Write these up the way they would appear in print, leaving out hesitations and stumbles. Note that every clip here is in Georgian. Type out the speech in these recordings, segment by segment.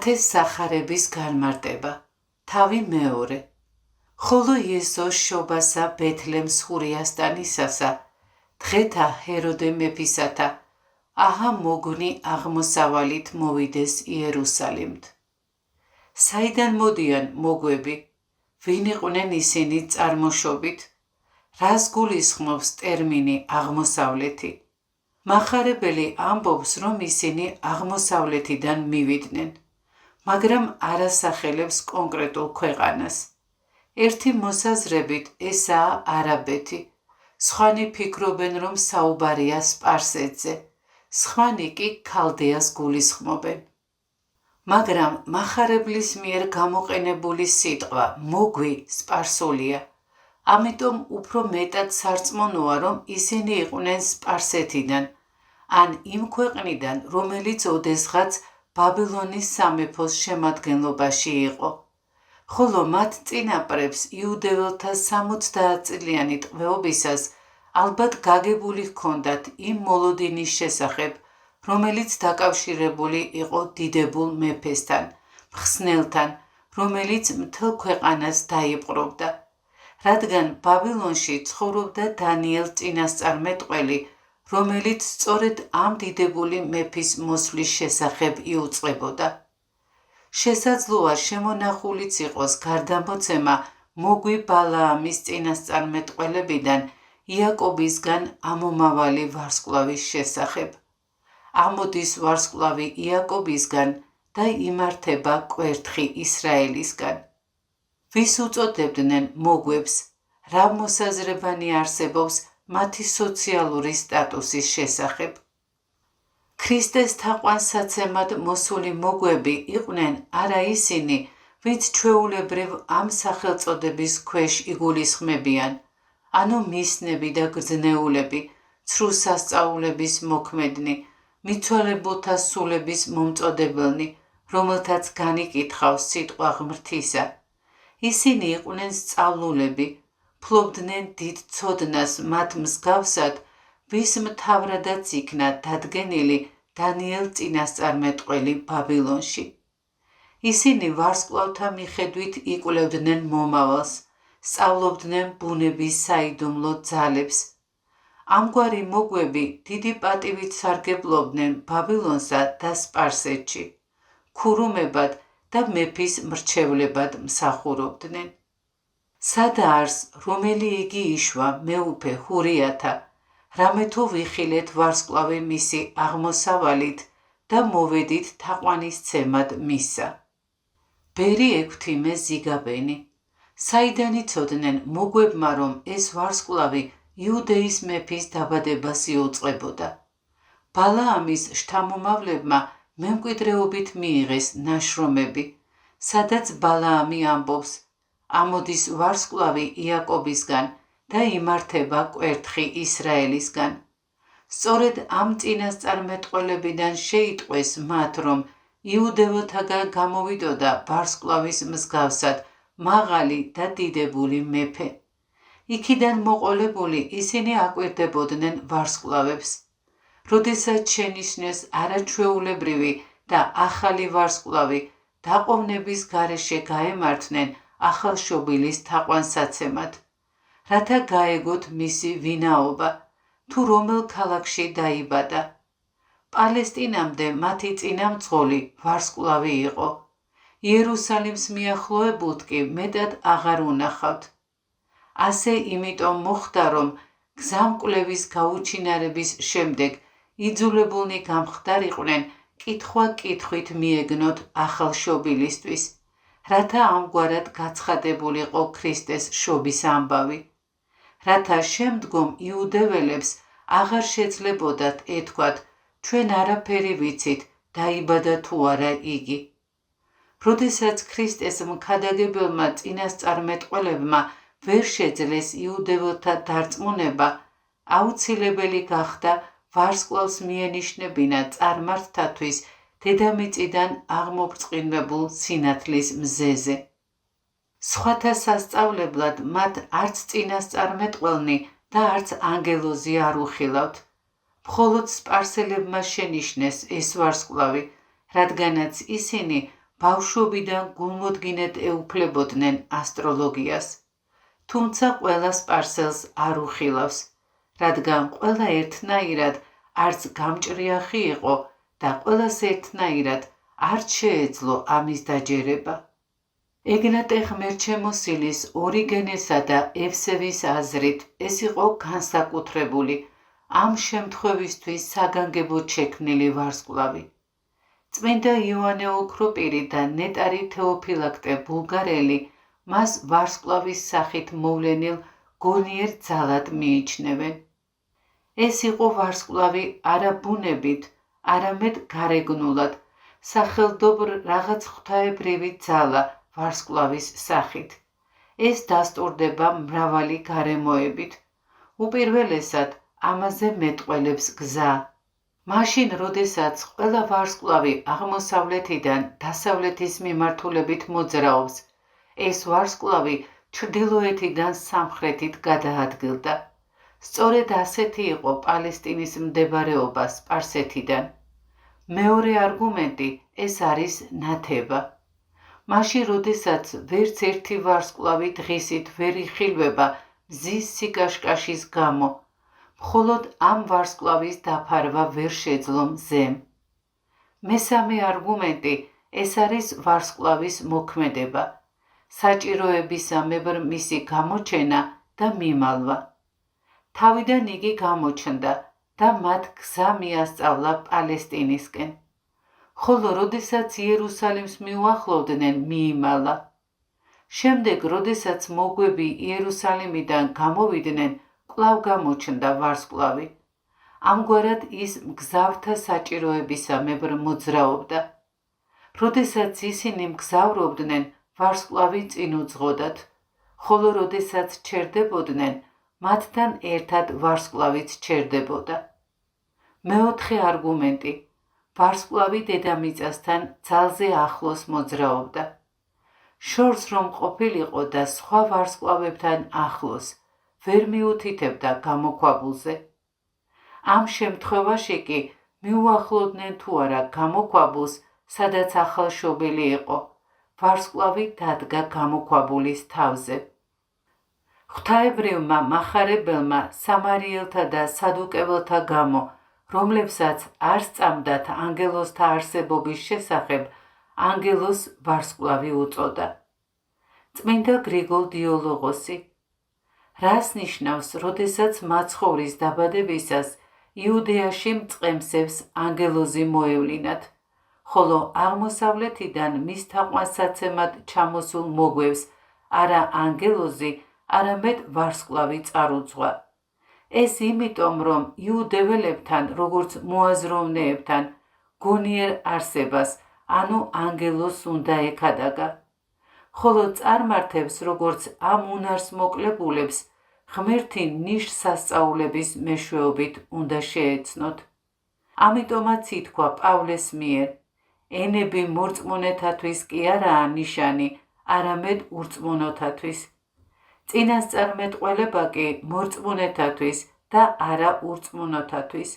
მათეს სახარების განმარტება. თავი მეორე. ხოლო იესოს შობასა ბეთლემს ხურიასთან ისასა, დღეთა ჰეროდე მეფისათა, აჰა მოგვნი აღმოსავალით მოვიდეს იერუსალიმთ. საიდან მოდიან მოგვები? ვინ იყვნენ ისინი წარმოშობით? რას გულისხმობს ტერმინი აღმოსავლეთი? მახარებელი ამბობს, რომ ისინი აღმოსავლეთიდან მივიდნენ, მაგრამ არ ასახელებს კონკრეტულ ქვეყანას. ერთი მოსაზრებით ესაა არაბეთი, სხვანი ფიქრობენ, რომ საუბარია სპარსეთზე, სხვანი კი ქალდეას გულისხმობენ. მაგრამ მახარებლის მიერ გამოყენებული სიტყვა მოგვი სპარსულია, ამიტომ უფრო მეტად სარწმუნოა, რომ ისინი იყვნენ სპარსეთიდან, ან იმ ქვეყნიდან, რომელიც ოდესღაც ბაბილონის სამეფოს შემადგენლობაში იყო. ხოლო მათ წინაპრებს იუდეველთა 60 წლიანი ტყვეობისას ალბათ გაგებული ჰქონდათ იმ მოლოდინის შესახებ, რომელიც დაკავშირებული იყო დიდებულ მეფესთან, მხსნელთან, რომელიც მთელ ქვეყანას დაიპყრობდა. რადგან ბაბილონში ცხოვრობდა დანიელ წინასწარმეტყველი, რომელიც სწორედ ამ დიდებული მეფის მოსვლის შესახებ იუწყებოდა. შესაძლოა შემონახულიც იყოს გარდამოცემა მოგვი ბალაამის წინასწარმეტყველებიდან იაკობისგან ამომავალი ვარსკვლავის შესახებ. ამოდის ვარსკვლავი იაკობისგან და იმართება კვერთხი ისრაელისგან. ვის უწოდებდნენ მოგვებს? რა მოსაზრებანი არსებობს მათი სოციალური სტატუსის შესახებ? ქრისტეს თაყვანსაცემად მოსული მოგვები იყვნენ არა ისინი, ვინც ჩვეულებრივ ამ სახელწოდების ქვეშ იგულისხმებიან, ანუ მისნები და გრძნეულები, ცრუ სასწაულების მოქმედნი, მიცვალებულთა სულების მომწოდებელნი, რომელთაც განიკითხავს სიტყვა ღმრთისა. ისინი იყვნენ სწავლულები, ფლობდნენ დიდ ცოდნას მათ მსგავსად, ვის მთავრადაც იქნა დადგენილი დანიელ წინასწარმეტყველი ბაბილონში. ისინი ვარსკვლავთა მიხედვით იკვლევდნენ მომავალს, სწავლობდნენ ბუნების საიდუმლო ძალებს. ამგვარი მოგვები დიდი პატივით სარგებლობდნენ ბაბილონსა და სპარსეთში, ქურუმებად და მეფის მრჩევლებად მსახურობდნენ. სადაარს, რომელი იგი იშვა მეუფე ჰურიათა, რამე თუ ვიხილეთ ვარსკვლავი მისი აღმოსავალით და მოვედით თაყვანისცემად მისა. ბერი ექვთიმე ზიგაბენი. საიდან იცოდნენ მოგვებმა, რომ ეს ვარსკვლავი იუდეის მეფის დაბადებას იუწყებოდა? ბალაამის შთამომავლებმა მემკვიდრეობით მიიღეს ნაშრომები, სადაც ბალაამი ამბობს, ამოდის ვარსკვლავი იაკობისგან და იმართება კვერთხი ისრაელისგან. სწორედ ამ წინასწარმეტყველებიდან შეიტყვეს მათ, რომ იუდეველთაგან გამოვიდოდა ვარსკვლავის მსგავსად მაღალი და დიდებული მეფე. იქიდან მოყოლებული ისინი აკვირდებოდნენ ვარსკვლავებს. როდესაც შენიშნეს არაჩვეულებრივი და ახალი ვარსკვლავი, დაყოვნების გარეშე გაემართნენ ახალშობილის თაყვანსაცემად, რათა გაეგოთ მისი ვინაობა, თუ რომელ ქალაქში დაიბადა. პალესტინამდე მათი წინამძღოლი ვარსკვლავი იყო. იერუსალიმს მიახლოებულთ კი მეტად აღარ უნახავთ. ასე იმიტომ მოხდა, რომ გზამკვლევის გაუჩინარების შემდეგ იძულებულნი გამხდარიყვნენ კითხვა-კითხვით მიეგნოთ ახალშობილისთვის, რათა ამგვარად გაცხადებულიყო ქრისტეს შობის ამბავი, რათა შემდგომ იუდეველებს აღარ შეძლებოდათ ეთქვათ, ჩვენ არაფერი ვიცით, დაიბადა თუ არა იგი. როდესაც ქრისტეს მქადაგებელმა წინასწარმეტყველებმა ვერ შეძლეს იუდეველთა დარწმუნება, აუცილებელი გახდა ვარსკვლავს მიენიშნებინა წარმართთათვის დედამიწიდან აღმობრწყინებულ სინათლის მზეზე. სხვათა სასწავლებლად მათ არც წინასწარმეტყველნი და არც ანგელოზი არ უხილავთ. მხოლოდ სპარსელებმა შენიშნეს ეს ვარსკვლავი, რადგანაც ისინი ბავშვობიდან გულმოდგინედ ეუფლებოდნენ ასტროლოგიას. თუმცა ყველა სპარსელს არ უხილავს, რადგან ყველა ერთნაირად არც გამჭრიახი იყო და ყველას ერთნაირად არ შეეძლო ამის დაჯერება. ეგნატე ღმერთშემოსილის ორიგენესა და ევსევის აზრით ეს იყო განსაკუთრებული, ამ შემთხვევისთვის საგანგებოდ შექმნილი ვარსკვლავი. წმინდა იოანე ოქროპირი და ნეტარი თეოფილაქტე ბულგარელი მას ვარსკვლავის სახით მოვლენილ გონიერ ძალად მიიჩნევენ. ეს იყო ვარსკვლავი არა ბუნებით, არამედ გარეგნულად, სახელდობრ რაღაც ღვთაებრივი ძალა ვარსკვლავის სახით. ეს დასტურდება მრავალი გარემოებით. უპირველესად ამაზე მეტყველებს გზა. მაშინ, როდესაც ყველა ვარსკვლავი აღმოსავლეთიდან დასავლეთის მიმართულებით მოძრაობს, ეს ვარსკვლავი ჩრდილოეთიდან სამხრეთით გადაადგილდა. სწორედ ასეთი იყო პალესტინის მდებარეობა სპარსეთიდან. მეორე არგუმენტი ეს არის ნათება. მაშინ, როდესაც ვერც ერთი ვარსკვლავი დღისით ვერ იხილვება მზის სიკაშკაშის გამო, მხოლოდ ამ ვარსკვლავის დაფარვა ვერ შეძლო მზემ. მესამე არგუმენტი ეს არის ვარსკვლავის მოქმედება, საჭიროებისამებრ მისი გამოჩენა და მიმალვა. თავიდან იგი გამოჩნდა და მათ გზა მიასწავლა პალესტინისკენ. ხოლო როდესაც იერუსალიმს მიუახლოვდნენ, მიიმალა. შემდეგ, როდესაც მოგვები იერუსალიმიდან გამოვიდნენ, კვლავ გამოჩნდა ვარსკვლავი. ამგვარად ის მგზავრთა საჭიროებისამებრ მოძრაობდა. როდესაც ისინი მგზავრობდნენ, ვარსკვლავი წინ უძღოდათ, ხოლო როდესაც ჩერდებოდნენ, მათთან ერთად ვარსკვლავიც ჩერდებოდა. მეოთხე არგუმენტი. ვარსკვლავი დედამიწასთან ძალზე ახლოს მოძრაობდა. შორს რომ ყოფილიყო და სხვა ვარსკვლავებთან ახლოს, ვერ მიუთითებდა გამოქვაბულზე. ამ შემთხვევაში კი მიუახლოვდნენ თუ არა გამოქვაბულს, სადაც ახალშობილი იყო, ვარსკვლავი დადგა გამოქვაბულის თავზე. ღვთაებრივმა მახარებელმა სამარიელთა და სადუკეველთა გამო, რომლებსაც არ სწამდათ ანგელოზთა არსებობის შესახებ, ანგელოზს ვარსკვლავი უწოდა. წმინდა გრიგოლ დიოლოგოსი. რას ნიშნავს, როდესაც მაცხოვრის დაბადებისას იუდეაში მწყემსებს ანგელოზი მოევლინათ, ხოლო აღმოსავლეთიდან მის თაყვანსაცემად ჩამოსულ მოგვევს არა ანგელოზი, არამედ ვარსკვლავი წარუძღვა. ეს იმიტომ, რომ იუდეველებთან, როგორც მოაზროვნეებთან, გონიერ არსებას, ანუ ანგელოზს უნდა ექადაგა. ხოლო წარმართებს, როგორც ამ უნარს მოკლებულებს, ღმერთი ნიშს სასწაულების მეშვეობით უნდა შეეცნოთ. ამიტომაც ითქვა პავლეს მიერ, ენები მორწმუნეთათვის კი არაა ნიშანი, არამედ ურწმუნოთათვის. წინასწარმეტყველება კი მორწმუნეთათვის და არა ურწმუნოთათვის.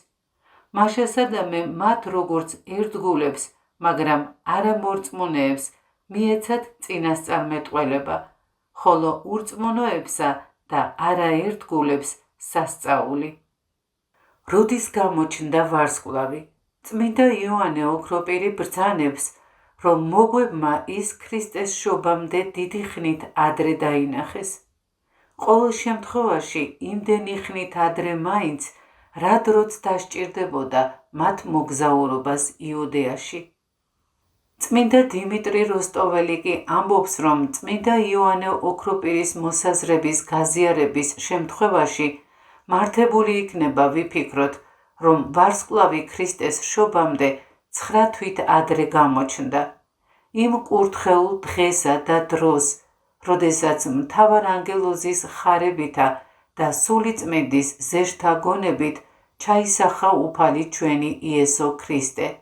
მაშასადამე მათ როგორც ერთგულებს, მაგრამ არა მორწმუნეებს მიეცათ წინასწარმეტყველება, ხოლო ურწმუნოებსა და არა ერთგულებს სასწაული. როდის გამოჩნდა ვარსკვლავი? წმინდა იოანე ოქროპირი ბრძანებს, რომ მოგვებმა ის ქრისტეს შობამდე დიდი ხნით ადრე დაინახეს. ყოველ შემთხვევაში იმდენი ხნით ადრე მაინც, რა დროც დასჭირდებოდა მათ მოგზაურობას იუდეაში. წმინდა დიმიტრი როსტოველი კი ამბობს, რომ წმინდა იოანე ოქროპირის მოსაზრების გაზიარების შემთხვევაში მართებული იქნება ვიფიქროთ, რომ ვარსკვლავი ქრისტეს შობამდე 9 თვით ადრე გამოჩნდა. იმ კურთხეულ დღესა და დროს, როდესაც მთავარ ანგელოზის ხარებითა და სულიწმინდის ზეშთა გონებით ჩაისახა უფალი ჩვენი იესო ქრისტე.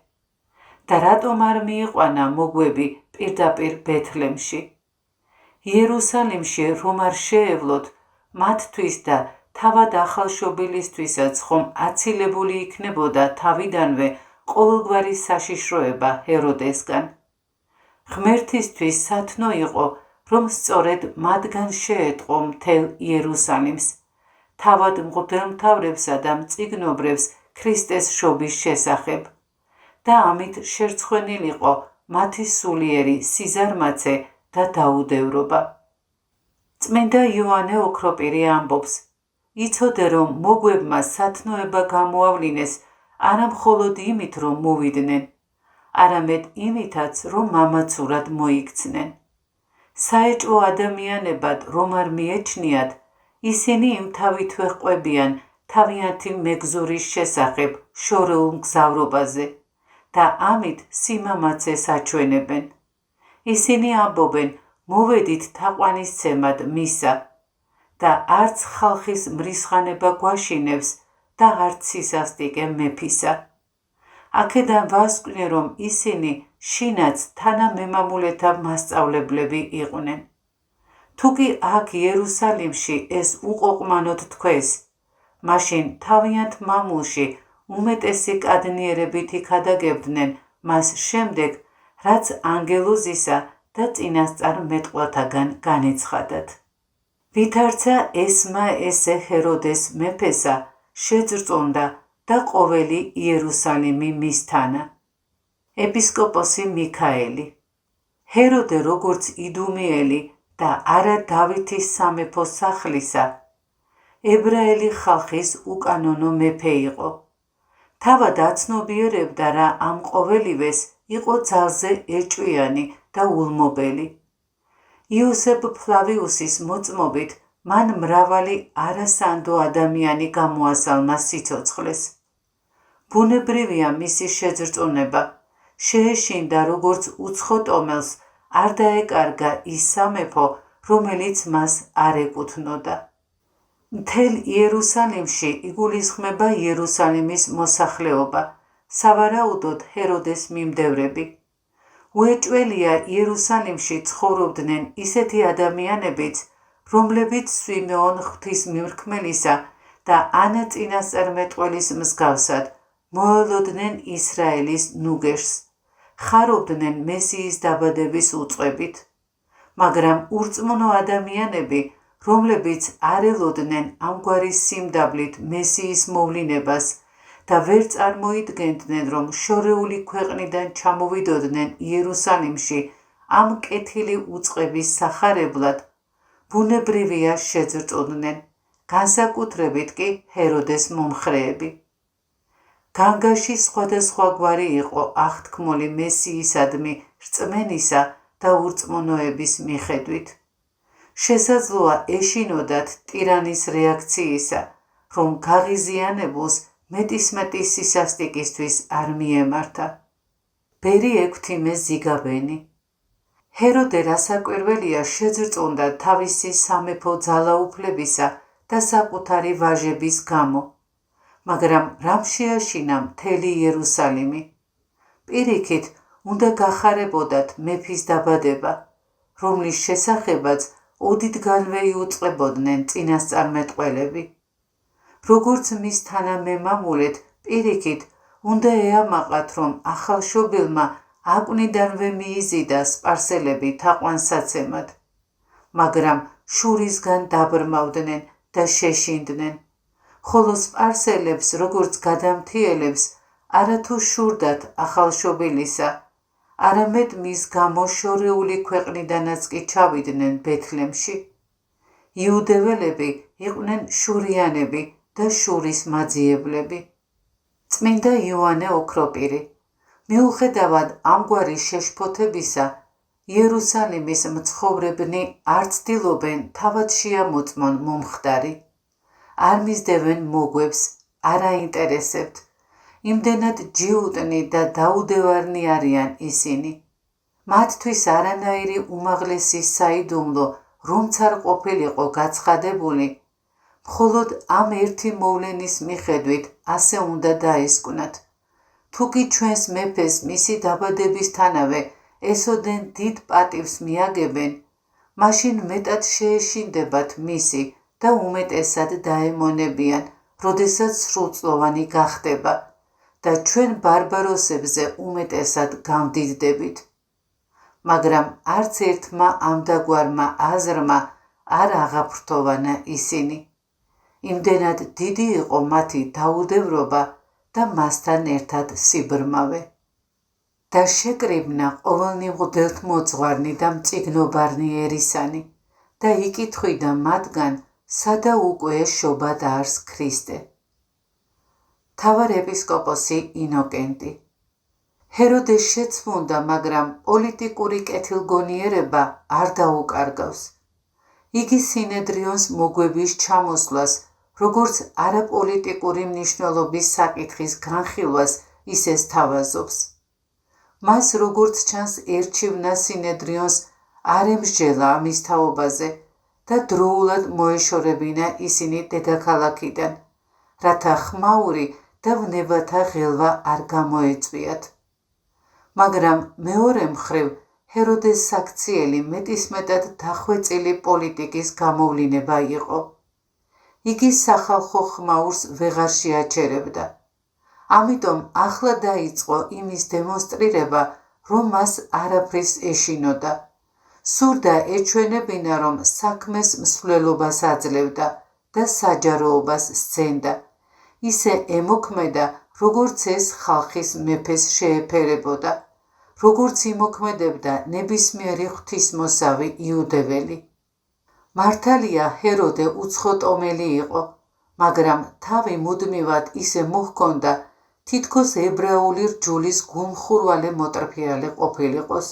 და რატომ არ მიიყვანა მოგვები პირდაპირ ბეთლემში? იერუსალიმში რომ არ შეევლოთ, მათთვის და თავად ახალშობილისთვისაც ხომ აცილებული იქნებოდა თავიდანვე ყოველგვარი საშიშროება ჰეროდესგან. ღმერთისთვის სათნო იყო, რომ სწორედ მათგან შეეტყო მთელ იერუსალიმს, თავად მღვდელმთავრებსა და მწიგნობრებს ქრისტეს შობის შესახებ და ამით შერცხვენილიყო მათი სულიერი სიზარმაცე და დაუდევრობა. წმინდა იოანე ოქროპირი ამბობს, იცოდე რომ მოგვებმა სათნოება გამოავლინეს არა მხოლოდ იმით რომ მოვიდნენ, არამედ იმითაც რომ მამაცურად მოიქცნენ. საეჭვო ადამიანებად რომ არ მიეჩნიათ, ისინი იმთავითვე ყვებიან თავიანთი მეგზურის შესახებ შორეულ მგზავრობაზე და ამით სიმამაცეს აჩვენებენ. ისინი ამბობენ, მოვედით თაყვანისცემად მისა და არც ხალხის მრისხანება გვაშინებს და არც სისასტიკე მეფისა. აქედან ვასკვნე, რომ ისინი შინაც თანამემამულეთა მასწავლებლები იყვნენ. თუ კი აქ იერუსალიმში ეს უყოყმანოდ თქვეს, მაშინ თავიანთ მამულში უმეტესი კადნიერებით იქადაგებდნენ მას შემდეგ, რაც ანგელოზისა და წინასწარ მეტყველთაგან განეცხადათ. ვითარცა ესმა ესე ჰეროდეს მეფესა შეძრწონდა და ყოველი იერუსალიმი მისთანა. ეპისკოპოსი მიქაელი. ჰეროდე როგორც იდუმიელი და არა დავითის სამეფო სახლისა, ებრაელი ხალხის უკანონო მეფე იყო. თავად აცნობიერებდა რა ამ ყოველივეს იყო ძალზე ეჭვიანი და ულმობელი. იოსებ ფლავიუსის მოწმობით მან მრავალი არასანდო ადამიანი გამოასალმა სიცოცხლეს. ბუნებრივია მისი შეძრწონება, შეეშინდა როგორც უცხო ტომელს, არ დაეკარგა ის სამეფო, რომელიც მას არ ეკუთვნოდა. მთელ იერუსალიმში იგულისხმება იერუსალიმის მოსახლეობა, სავარაუდოდ ჰეროდეს მიმდევრები. უეჭველია იერუსალიმში ცხოვრობდნენ ისეთი ადამიანებიც, რომლებიც სვიმეონ ღვთისმირქმელისა და ანა წინასწარმეტყველის მსგავსად მოელოდნენ ისრაელის ნუგეშს, ხარობდნენ მესიის დაბადების უწყებით, მაგრამ ურწმუნო ადამიანები, რომლებიც არ ელოდნენ ამგვარი სიმდაბლით მესიის მოვლინებას და ვერ წარმოიდგენდნენ, რომ შორეული ქვეყნიდან ჩამოვიდოდნენ იერუსალიმში ამ კეთილი უწყების სახარებლად, ბუნებრივია შეძრწოდნენ, განსაკუთრებით კი ჰეროდეს მომხრეები. განგაში სხვადასხვაგვარი იყო აღთქმული მესიისადმი რწმენისა და ურწმუნოების მიხედვით. შესაძლოა ეშინოდათ ტირანის რეაქციისა, რომ გაღიზიანებულს მეტისმეტი სისასტიკისთვის არ მიემართა. ბერი ექვთიმე ზიგაბენი. ჰეროდე რასაკვირველია შეძრწონდა თავისი სამეფო ძალაუფლებისა და საკუთარი ვაჟების გამო, მაგრამ რამ შეაშინა მთელი იერუსალიმი? პირიქით, უნდა გახარებოდათ მეფის დაბადება, რომლის შესახებაც ოდითგანვე იუწყებოდნენ წინასწარმეტყველები. როგორც მის თანამემამულეთ, პირიქით, უნდა ეამაყათ, რომ ახალშობილმა აკვნიდანვე მიიზიდა სპარსელები თაყვანსაცემად, მაგრამ შურისგან დაბრმავდნენ და შეშინდნენ, ხოლო სპარსელებს, როგორც გადამთიელებს, არათუ შურდათ ახალშობილისა, არამედ მის გამო შორეული ქვეყნიდანაც კი ჩავიდნენ ბეთლემში. იუდეველები იყვნენ შურიანები და შურის მაძიებლები. წმინდა იოანე ოქროპირი. მიუხედავად ამგვარი შეშფოთებისა, იერუსალიმის მცხოვრებნი არ ცდილობენ თავად შეამოწმონ მომხდარი. არ მისდევენ მოგვებს, არ აინტერესებთ. იმდენად ჯიუტნი და დაუდევარნი არიან ისინი. მათთვის არანაირი უმაღლესი საიდუმლო, რომც არ ყოფილიყო გაცხადებული, მხოლოდ ამ ერთი მოვლენის მიხედვით ასე უნდა დაესკვნათ. თუ კი ჩვენს მეფეს მისი დაბადებისთანავე ესოდენ დიდ პატივს მიაგებენ, მაშინ მეტად შეეშინდებათ მისი და უმეტესად დაემონებიან, როდესაც სრულწლოვანი გახდება და ჩვენ ბარბაროსებზე უმეტესად გამდიდდებით. მაგრამ არც ერთმა ამდაგვარმა აზრმა არ აღაფრთოვანა ისინი. იმდენად დიდი იყო მათი დაუდევრობა და მასთან ერთად სიბრმავე. და შეკრიბნა ყოველნი მღვდელთმოძღვარნი და მწიგნობარნი ერისანი და იკითხვიდა მათგან, სადა უკვე ეშობა დაარს ქრისტე. მთავარ ეპისკოპოსი ინოკენტი. ჰეროდეს შეცმუნდა, მაგრამ პოლიტიკური კეთილგონიერება არ დაუკარგავს. იგი სინედრიონს მოგვების ჩამოსვლას, როგორც არაპოლიტიკური მნიშვნელობის საკითხის განხილვას ისე სთავაზობს. მას როგორც ჩანს ერჩივნა სინედრიონს არ ემსჯელა ამის თაობაზე და დროულად მოეშორებინა ისინი დედაქალაქიდან, რათა ხმაური და ვნებათა ღელვა არ გამოეწვიათ. მაგრამ მეორე მხრივ ჰეროდეს საქციელი მეტისმეტად დახვეწილი პოლიტიკის გამოვლინება იყო. იგი სახალხო ხმაურს ვეღარ შეაჩერებდა. ამიტომ ახლა დაიწყო იმის დემონსტრირება, რომ მას არაფრის ეშინოდა. სურდა ეჩვენებინა, რომ საქმეს მსვლელობას აძლევდა და საჯაროობას სცენდა. ისე ემოქმედა, როგორც ეს ხალხის მეფეს შეეფერებოდა, როგორც იმოქმედებდა ნებისმიერი ღვთისმოსავი იუდეველი. მართალია ჰეროდე უცხოტომელი იყო, მაგრამ თავი მუდმივად ისე მოჰქონდა, თითქოს ებრაული რჯულის გულმხურვალე მოტრფიალე ყოფილიყოს.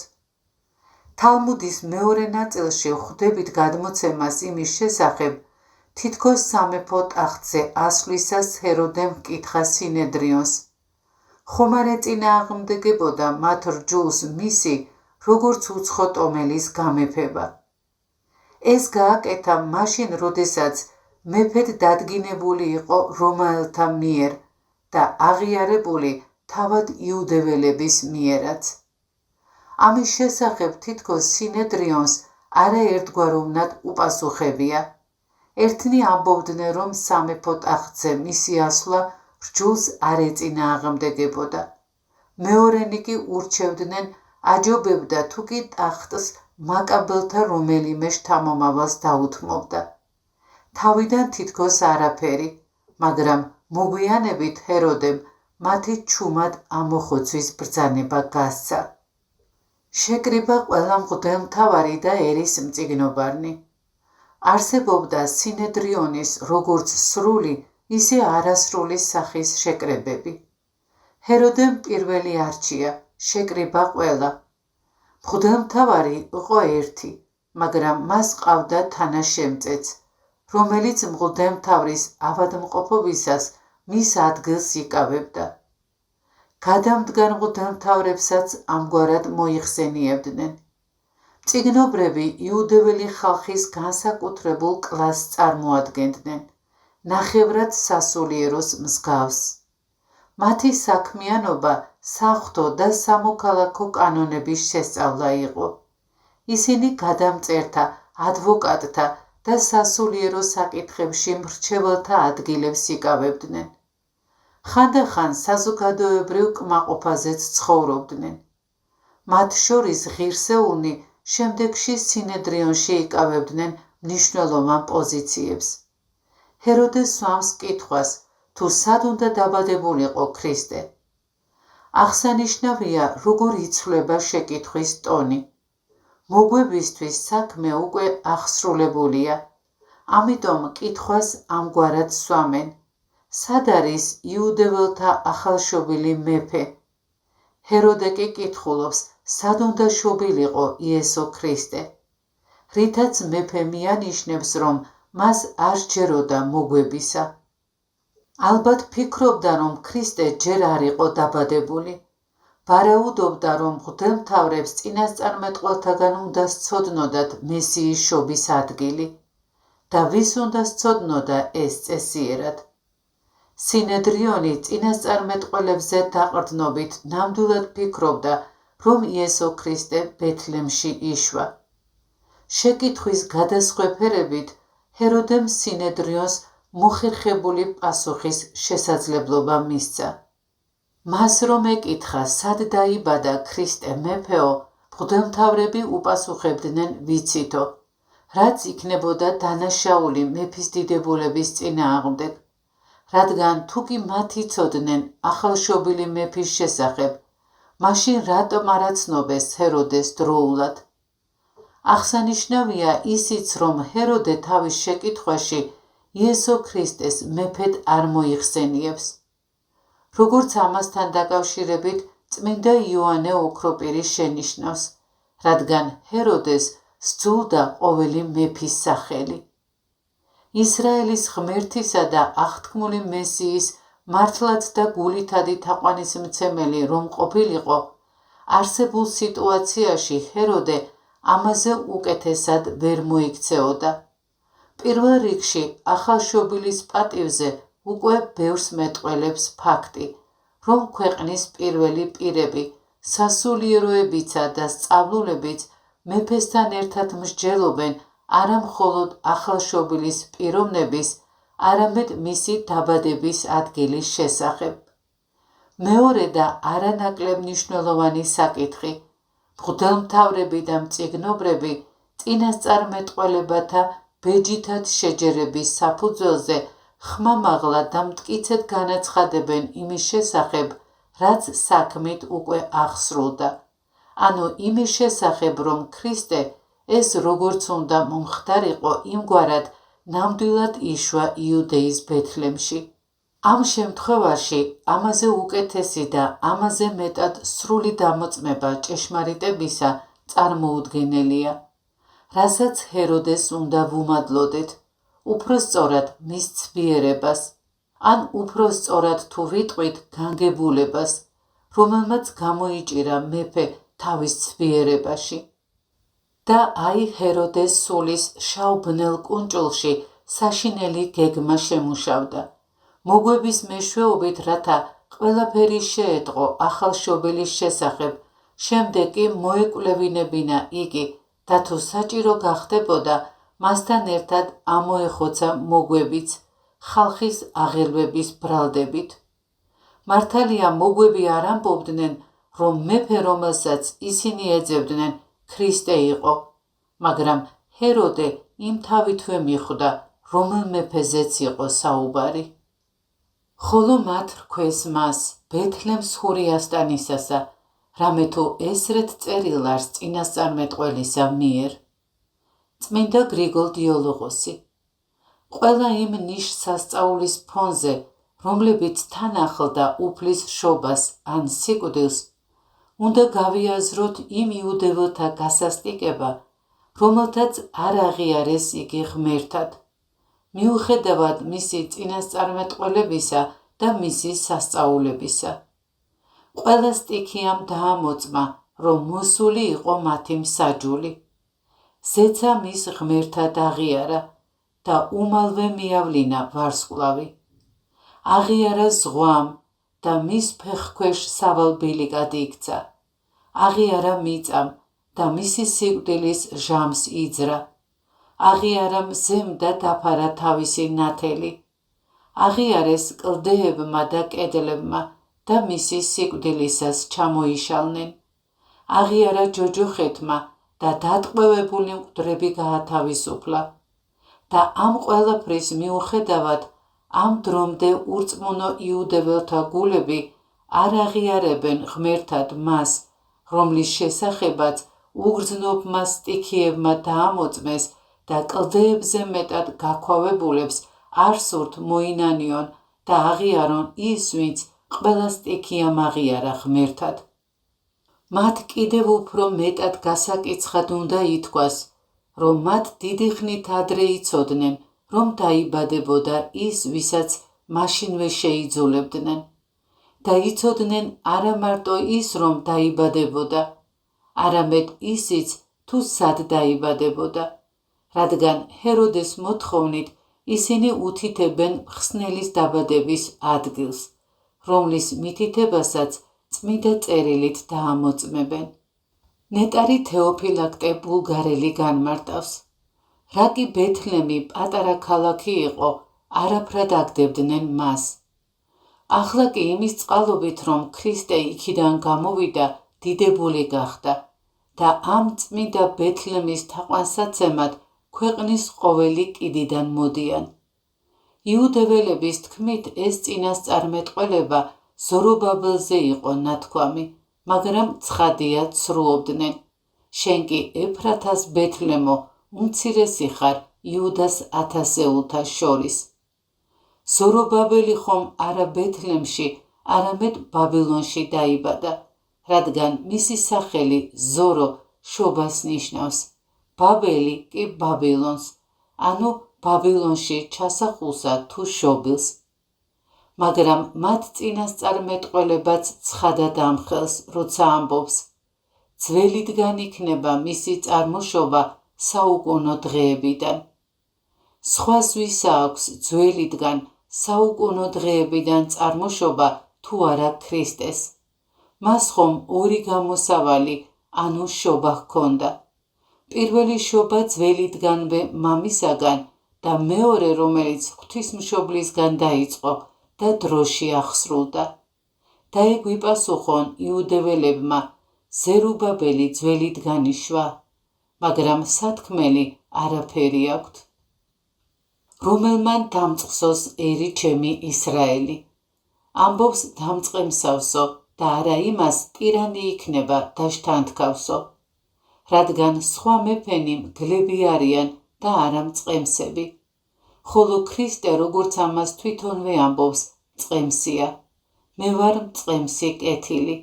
თალმუდის მეორე ნაწილში ხვდებით გადმოცემას იმის შესახებ, თითქოს სამეფო ტახტზე ასვლისას ჰეროდემ ჰკითხა სინედრიონს. ხომ არ ეწინააღმდეგებოდა მათ რჯულს მისი, როგორც უცხოტომელის გამეფება. ეს გააკეთა მაშინ, როდესაც მეფედ დადგინებული იყო რომაელთა მიერ და აღიარებული თავად იუდეველების მიერაც. ამის შესახებ თითქოს სინედრიონს არაერთგვაროვნად უპასუხებია. ერთნი ამბობდნენ, რომ სამეფო ტახტზე მისი ასვლა რჯულს არ ეწინააღმდეგებოდა. მეორენი კი ურჩევდნენ, აჯობებდა თუ კი ტახტს მაკაბელთა რომელიმე შთამომავალს დაუთმობდა. თავიდან თითქოს არაფერი, მაგრამ მოგვიანებით ჰეროდემ მათი ჩუმად ამოხოცვის ბრძანება გასცა. შეკრიბა ყველა მღვდელმთავარი და ერის მწიგნობარნი. არსებობდა სინედრიონის როგორც სრული, ისე არასრული სახის შეკრებები. ჰეროდემ პირველი არჩია, შეკრიბა ყველა. მღვდელმთავარი იყო ერთი, მაგრამ მას ყავდა თანაშემწეც, რომელიც მღვდელმთავრის ავადმყოფობისას მის ადგილს იკავებდა. გადამდგარ მღვდელმთავრებსაც ამგვარად მოიხსენიებდნენ. მწიგნობრები იუდეველი ხალხის განსაკუთრებულ კლასს წარმოადგენდნენ, ნახევრად სასულიეროს მსგავს. მათი საქმიანობა საღვთო და სამოქალაქო კანონების შესწავლა იყო. ისინი გადამწერთა, ადვოკატთა და სასულიერო საკითხებში მრჩეველთა ადგილებს იკავებდნენ. ხანდახან საზოგადოებრივ კმაყოფაზეც ცხოვრობდნენ. მათ შორის ღირსეულნი შემდეგში სინედრიონში იკავებდნენ მნიშვნელოვან პოზიციებს. ჰეროდე სვამს კითხვას, თუ სად უნდა დაბადებულიყო ქრისტე. აღსანიშნავია, როგორ იცვლება შეკითხვის ტონი. მოგვებისთვის საქმე უკვე აღსრულებულია, ამიტომ კითხვას ამგვარად სვამენ. სად არის იუდეველთა ახალშობილი მეფე? ჰეროდე კი კითხულობს, სად უნდა შობილიყო იესო ქრისტე, რითაც მეფე მიანიშნებს, რომ მას არ სჯეროდა მოგვებისა. ალბათ ფიქრობდა, რომ ქრისტე ჯერ არ იყო დაბადებული. ვარაუდობდა, რომ მღვდელმთავრებს წინასწარმეტყველთაგან უნდა სცოდნოდათ მესიის შობის ადგილი და ვის უნდა სცოდნოდა ეს წესიერად. სინედრიონი წინასწარმეტყველებზე დაყრდნობით ნამდვილად ფიქრობდა, რომ იესო ქრისტე ბეთლემში იშვა. შეკითხვის გადასხვეფერებით ჰეროდემ სინედრიონს მოხერხებული პასუხის შესაძლებლობა მისცა. მას რომ ეკითხა, სად დაიბადა ქრისტე მეფეო, მღვდელმთავრები უპასუხებდნენ ვიცითო, რაც იქნებოდა დანაშაული მეფის დიდებულების წინააღმდეგ, რადგან თუ კი მათ იცოდნენ ახალშობილი მეფის შესახებ, მაშინ რატომ არ აცნობეს ჰეროდეს დროულად? აღსანიშნავია ისიც, რომ ჰეროდე თავის შეკითხვაში იესო ქრისტეს მეფედ არ მოიხსენიებს. როგორც ამასთან დაკავშირებით წმინდა იოანე ოქროპირი შენიშნავს, რადგან ჰეროდეს სძულდა ყოველი მეფის სახელი. ისრაელის ღმერთისა და აღთქმული მესიის მართლაც და გულითადი თაყვანისმცემელი რომ ყოფილიყო, არსებულ სიტუაციაში ჰეროდე ამაზე უკეთესად ვერ მოიქცეოდა. პირველ რიგში ახალშობილის პატივზე უკვე ბევრს მეტყველებს ფაქტი, რომ ქვეყნის პირველი პირები, სასულიეროებიცა და სწავლულებიც მეფესთან ერთად მსჯელობენ არა მხოლოდ ახალშობილის პიროვნების, არამედ მისი დაბადების ადგილის შესახებ. მეორე და არანაკლებ მნიშვნელოვანი საკითხი, მღვდელმთავრები და მწიგნობრები წინასწარმეტყველებათა ბეჯითად შეჯერების საფუძველზე ხმამაღლა და მტკიცედ განაცხადებენ იმის შესახებ, რაც საქმით უკვე აღსრულდა, ანუ იმის შესახებ, რომ ქრისტე ეს როგორც უნდა მომხდარიყო იმგვარად ნამდვილად იშვა იუდეის ბეთლემში. ამ შემთხვევაში ამაზე უკეთესი და ამაზე მეტად სრული დამოწმება ჭეშმარიტებისა წარმოუდგენელია, რასაც ჰეროდეს უნდა ვუმადლოდეთ, უფრო სწორად მის ცვიერებას, ან უფრო სწორად თუ ვიტყვით განგებულებას, რომელმაც გამოიჭირა მეფე თავის ცვიერებაში. და აი ჰეროდეს სულის შავ-ბნელ კუნჭულში საშინელი გეგმა შემუშავდა, მოგვების მეშვეობით, რათა ყველაფერი შეეტყო ახალშობილის შესახებ, შემდეგ კი მოეკვლევინებინა იგი და თუ საჭირო გახდებოდა, მასთან ერთად ამოეხოცა მოგვებიც, ხალხის აღელვების ბრალდებით. მართალია მოგვები არ ამბობდნენ, რომ მეფე, რომელსაც ისინი ეძებდნენ, ქრისტე იყო, მაგრამ ჰეროდე იმ თავითვე მიხვდა, რომელ მეფეზეც იყო საუბარი. ხოლო მათ რქვეს მას ბეთლემს ხურიასტანისასა, რამე თუ ესრეთ წერილარს წინასწარმეტყველისა მიერ. წმინდა გრიგოლ დიოლოგოსი. ყველა იმ ნიშსასწაულის ფონზე, რომლებიც თან ახლდა უფლის შობას ან სიკვდილს, უნდა გავიაზროთ იმ იუდეველთა გასასტიკება, რომელთაც არ აღიარეს იგი ღმერთად, მიუხედავად მისი წინასწარმეტყველებისა და მისი სასწაულებისა. ყველა სტიქიამ დაამოწმა, რომ მოსული იყო მათი მსაჯული. ზეცა მის ღმერთად აღიარა და უმალვე მიავლინა ვარსკვლავი. აღიარა ზღვამ და მის ფეხქვეშ სავალბილიკად იქცა. აღიარა მიწამ და მისი სიკვდილის ჟამს იძრა. აღიარა მზემ და დაფარა თავისი ნათელი. აღიარეს კლდეებმა და კედლებმა და მისი სიკვდილისას ჩამოიშალნენ. აღიარა ჯოჯოხეთმა და დატყვევებული მკვდრები გაათავისუფლა. და ამ ყველაფრის მიუხედავად ამ დრომდე ურწმუნო იუდეველთა გულები არ აღიარებენ ღმერთად მას, რომლის შესახებაც უგრძნობმა სტიქიებმა დაამოწმეს და კლდეებზე მეტად გაქვავებულებს არ სურთ მოინანიონ და აღიარონ ის, ვინც ყველა სტიქიამ აღიარა ღმერთად. მათ კიდევ უფრო მეტად გასაკიცხად უნდა ითქვას, რომ მათ დიდი ხნით ადრე იცოდნენ, რომ დაიბადებოდა ის, ვისაც მაშინვე შეიძულებდნენ, და იცოდნენ არა მარტო ის, რომ დაიბადებოდა, არამედ ისიც, თუ სად დაიბადებოდა, რადგან ჰეროდეს მოთხოვნით ისინი უთითებენ ხსნელის დაბადების ადგილს, რომლის მითითებასაც წმინდა წერილით დაამოწმებენ. ნეტარი თეოფილაქტე ბულგარელი განმარტავს, რა კი ბეთლემი პატარა ქალაქი იყო, არაფრად აგდებდნენ მას. ახლა კი იმის წყალობით, რომ ქრისტე იქიდან გამოვიდა, დიდებული გახდა და ამ წმინდა ბეთლემის თაყვანსაცემად ქვეყნის ყოველი კიდიდან მოდიან. იუდეველების თქმით, ეს წინასწარმეტყველება ზორობაბელზე იყო ნათქვამი, მაგრამ ცხადია ცრუობდნენ. შენ კი ეფრათას ბეთლემო, უმცირესი ხარ იუდას 1000-ეულთა შორის. ზორობაბელი ხომ არა ბეთლემში, არამედ ბაბილონში დაიბადა, რადგან მისი სახელი ზორო შობას ნიშნავს, ბაბელი კი ბაბილონს, ანუ ბაბილონში ჩასახულსა თუ შობილს. მაგრამ მათ წინასწარმეტყველებაც ცხადად ამხელს, როცა ამბობს, ძველიდან იქნება მისი წარმოშობა საუკუნო დღეებიდან. სხვას ვისა აქვს ძველიდან საუკუნო დღეებიდან წარმოშობა თუ არა ქრისტეს. მას ხომ ორი გამოსავალი, ანუ შობა ჰქონდა. პირველი შობა ძველიდანვე მამისაგან და მეორე, რომელიც ღვთისმშობლისგან დაიწყო და დროში აღსრულდა. დაეგვიპასუხონ იუდეველებმა, ზერუბაბელი ძველიდან იშვა, მაგრამ სათქმელი არაფერი აქვთ. რომელმან დამწყსოს ერი ჩემი ისრაელი. ამბობს დამწყემსავსო და არა იმას ტირანი იქნება და შთანთქავსო. რადგან სხვა მეფენი მგლები არიან და არა მწყემსები. ხოლო ქრისტე როგორც ამას თვითონვე ამბობს, მწყემსია. მე ვარ მწყემსი კეთილი.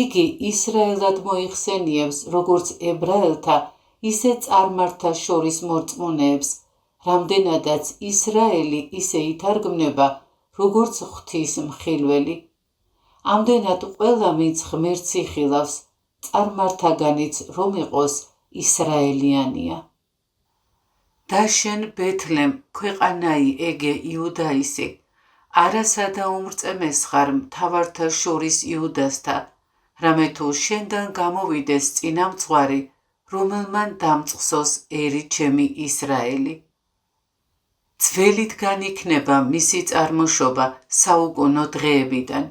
იგი ისრაელად მოიხსენიებს როგორც ებრაელთა, ისე წარმართა შორის მორწმუნეებს, რამდენადაც ისრაელი ისე ითარგმნება, როგორც ღვთის მხილველი. ამდენად ყველა, ვინც ღმერთს იხილავს, წარმართაგანიც რომ იყოს ისრაელიანია. და შენ ბეთლემ, ქვეყანაი ეგე იუდაისი, არასა დაუმრწემეს ხარ მთავართა შორის იუდასთა, რამე თუ შენდან გამოვიდეს წინამძღვარი, რომელმან დამწყსოს ერი ჩემი ისრაელი. ძველიდან იქნება მისი წარმოშობა საუკუნო დღეებიდან.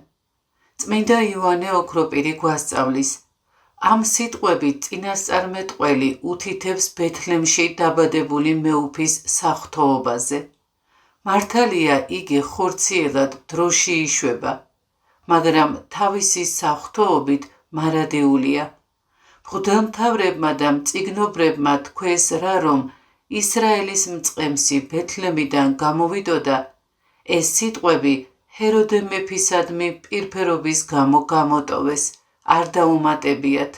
წმინდა იოანე ოქროპირი გვასწავლის, ამ სიტყვებით წინასწარმეტყველი უთითებს ბეთლემში დაბადებული მეუფის საღვთოობაზე. მართალია იგი ხორციელად დროში იშვება, მაგრამ თავისი საღვთოობით მარადეულია. მღვდელმთავრებმა და მწიგნობრებმა თქვეს რა, რომ ისრაელის მწყემსი ბეთლემიდან გამოვიდოდა, ეს სიტყვები ჰეროდე მეფისადმი პირფერობის გამო გამოტოვეს, არ დაუმატებიათ.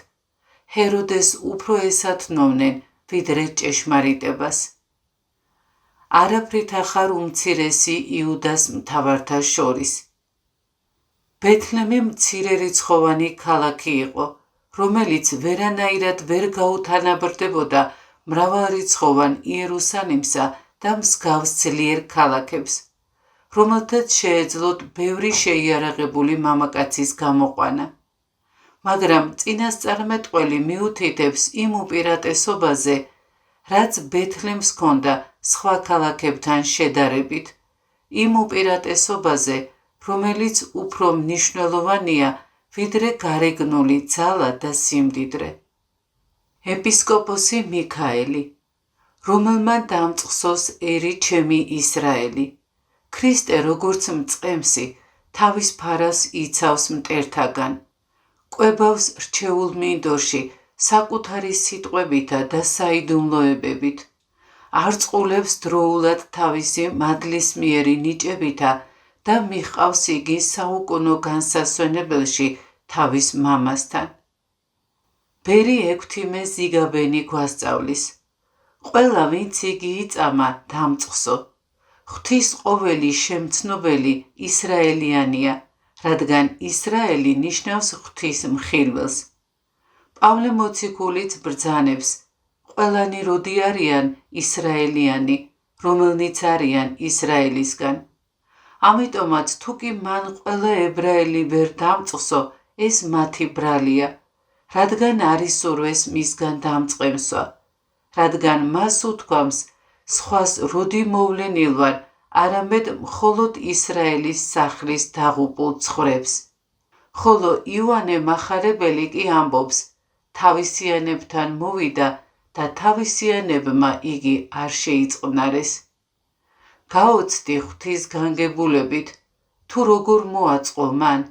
ჰეროდეს უფრო ესათნოვნენ, ვიდრე ჭეშმარიტებას. არაფრით ახარ უმცირესი იუდას მთავართა შორის. ბეთლემი მცირე რიცხოვანი ქალაქი იყო, რომელიც ვერანაირად ვერ გაუთანაბრდებოდა მრავალრიცხოვან იერუსალიმსა და მსგავს ძლიერ ქალაქებს, რომელთაც შეეძლოთ ბევრი შეიარაღებული მამაკაცის გამოყვანა. მაგრამ წინასწარმეტყველი მიუთითებს იმ უპირატესობაზე, რაც ბეთლემს ჰქონდა სხვა ქალაქებთან შედარებით, იმ უპირატესობაზე, რომელიც უფრო მნიშვნელოვანია, ვიდრე გარეგნული ძალა და სიმდიდრე. ეპისკოპოსი მიქაელი, რომელმან დამწყსოს ერი ჩემი ისრაელი. ქრისტე როგორც მწყემსი თავის ფარას იცავს მტერთაგან, კვებავს რჩეულ მინდორში საკუთარი სიტყვებითა და საიდუმლოებებით, არწყულებს დროულად თავისი მადლისმიერი ნიჭებითა და მიჰყავს იგი საუკუნო განსასვენებელში თავის მამასთან. ბერი 6 ზიგაბენი გვასწავლის, ყველა ვინც იგი იწამა დამწყსო, ღვთის ყოველი შემცნობელი ისრაელიანია, რადგან ისრაელი ნიშნავს ღვთის მხილველს. პავლე მოციქულიც ბრძანებს, ყველანი როდი არიან ისრაელიანი, რომელნიც არიან ისრაელისგან. ამიტომაც თუ კი მან ყველა ებრაელი ვერ დამწყსო, ეს მათი ბრალია, რადგან არის სურვეს მისგან დამწყემსვა, რადგან მას უთქვამს, სხვას როდი მოვლენილ ვარ, არამედ მხოლოდ ისრაელის სახლის დაღუპულ ცხვრებს. ხოლო იოანე მახარებელი კი ამბობს, თავისიანებთან მოვიდა და თავისიანებმა იგი არ შეიწყნარეს. გაოცდი ღვთის განგებულებით, თუ როგორ მოაწყო მან,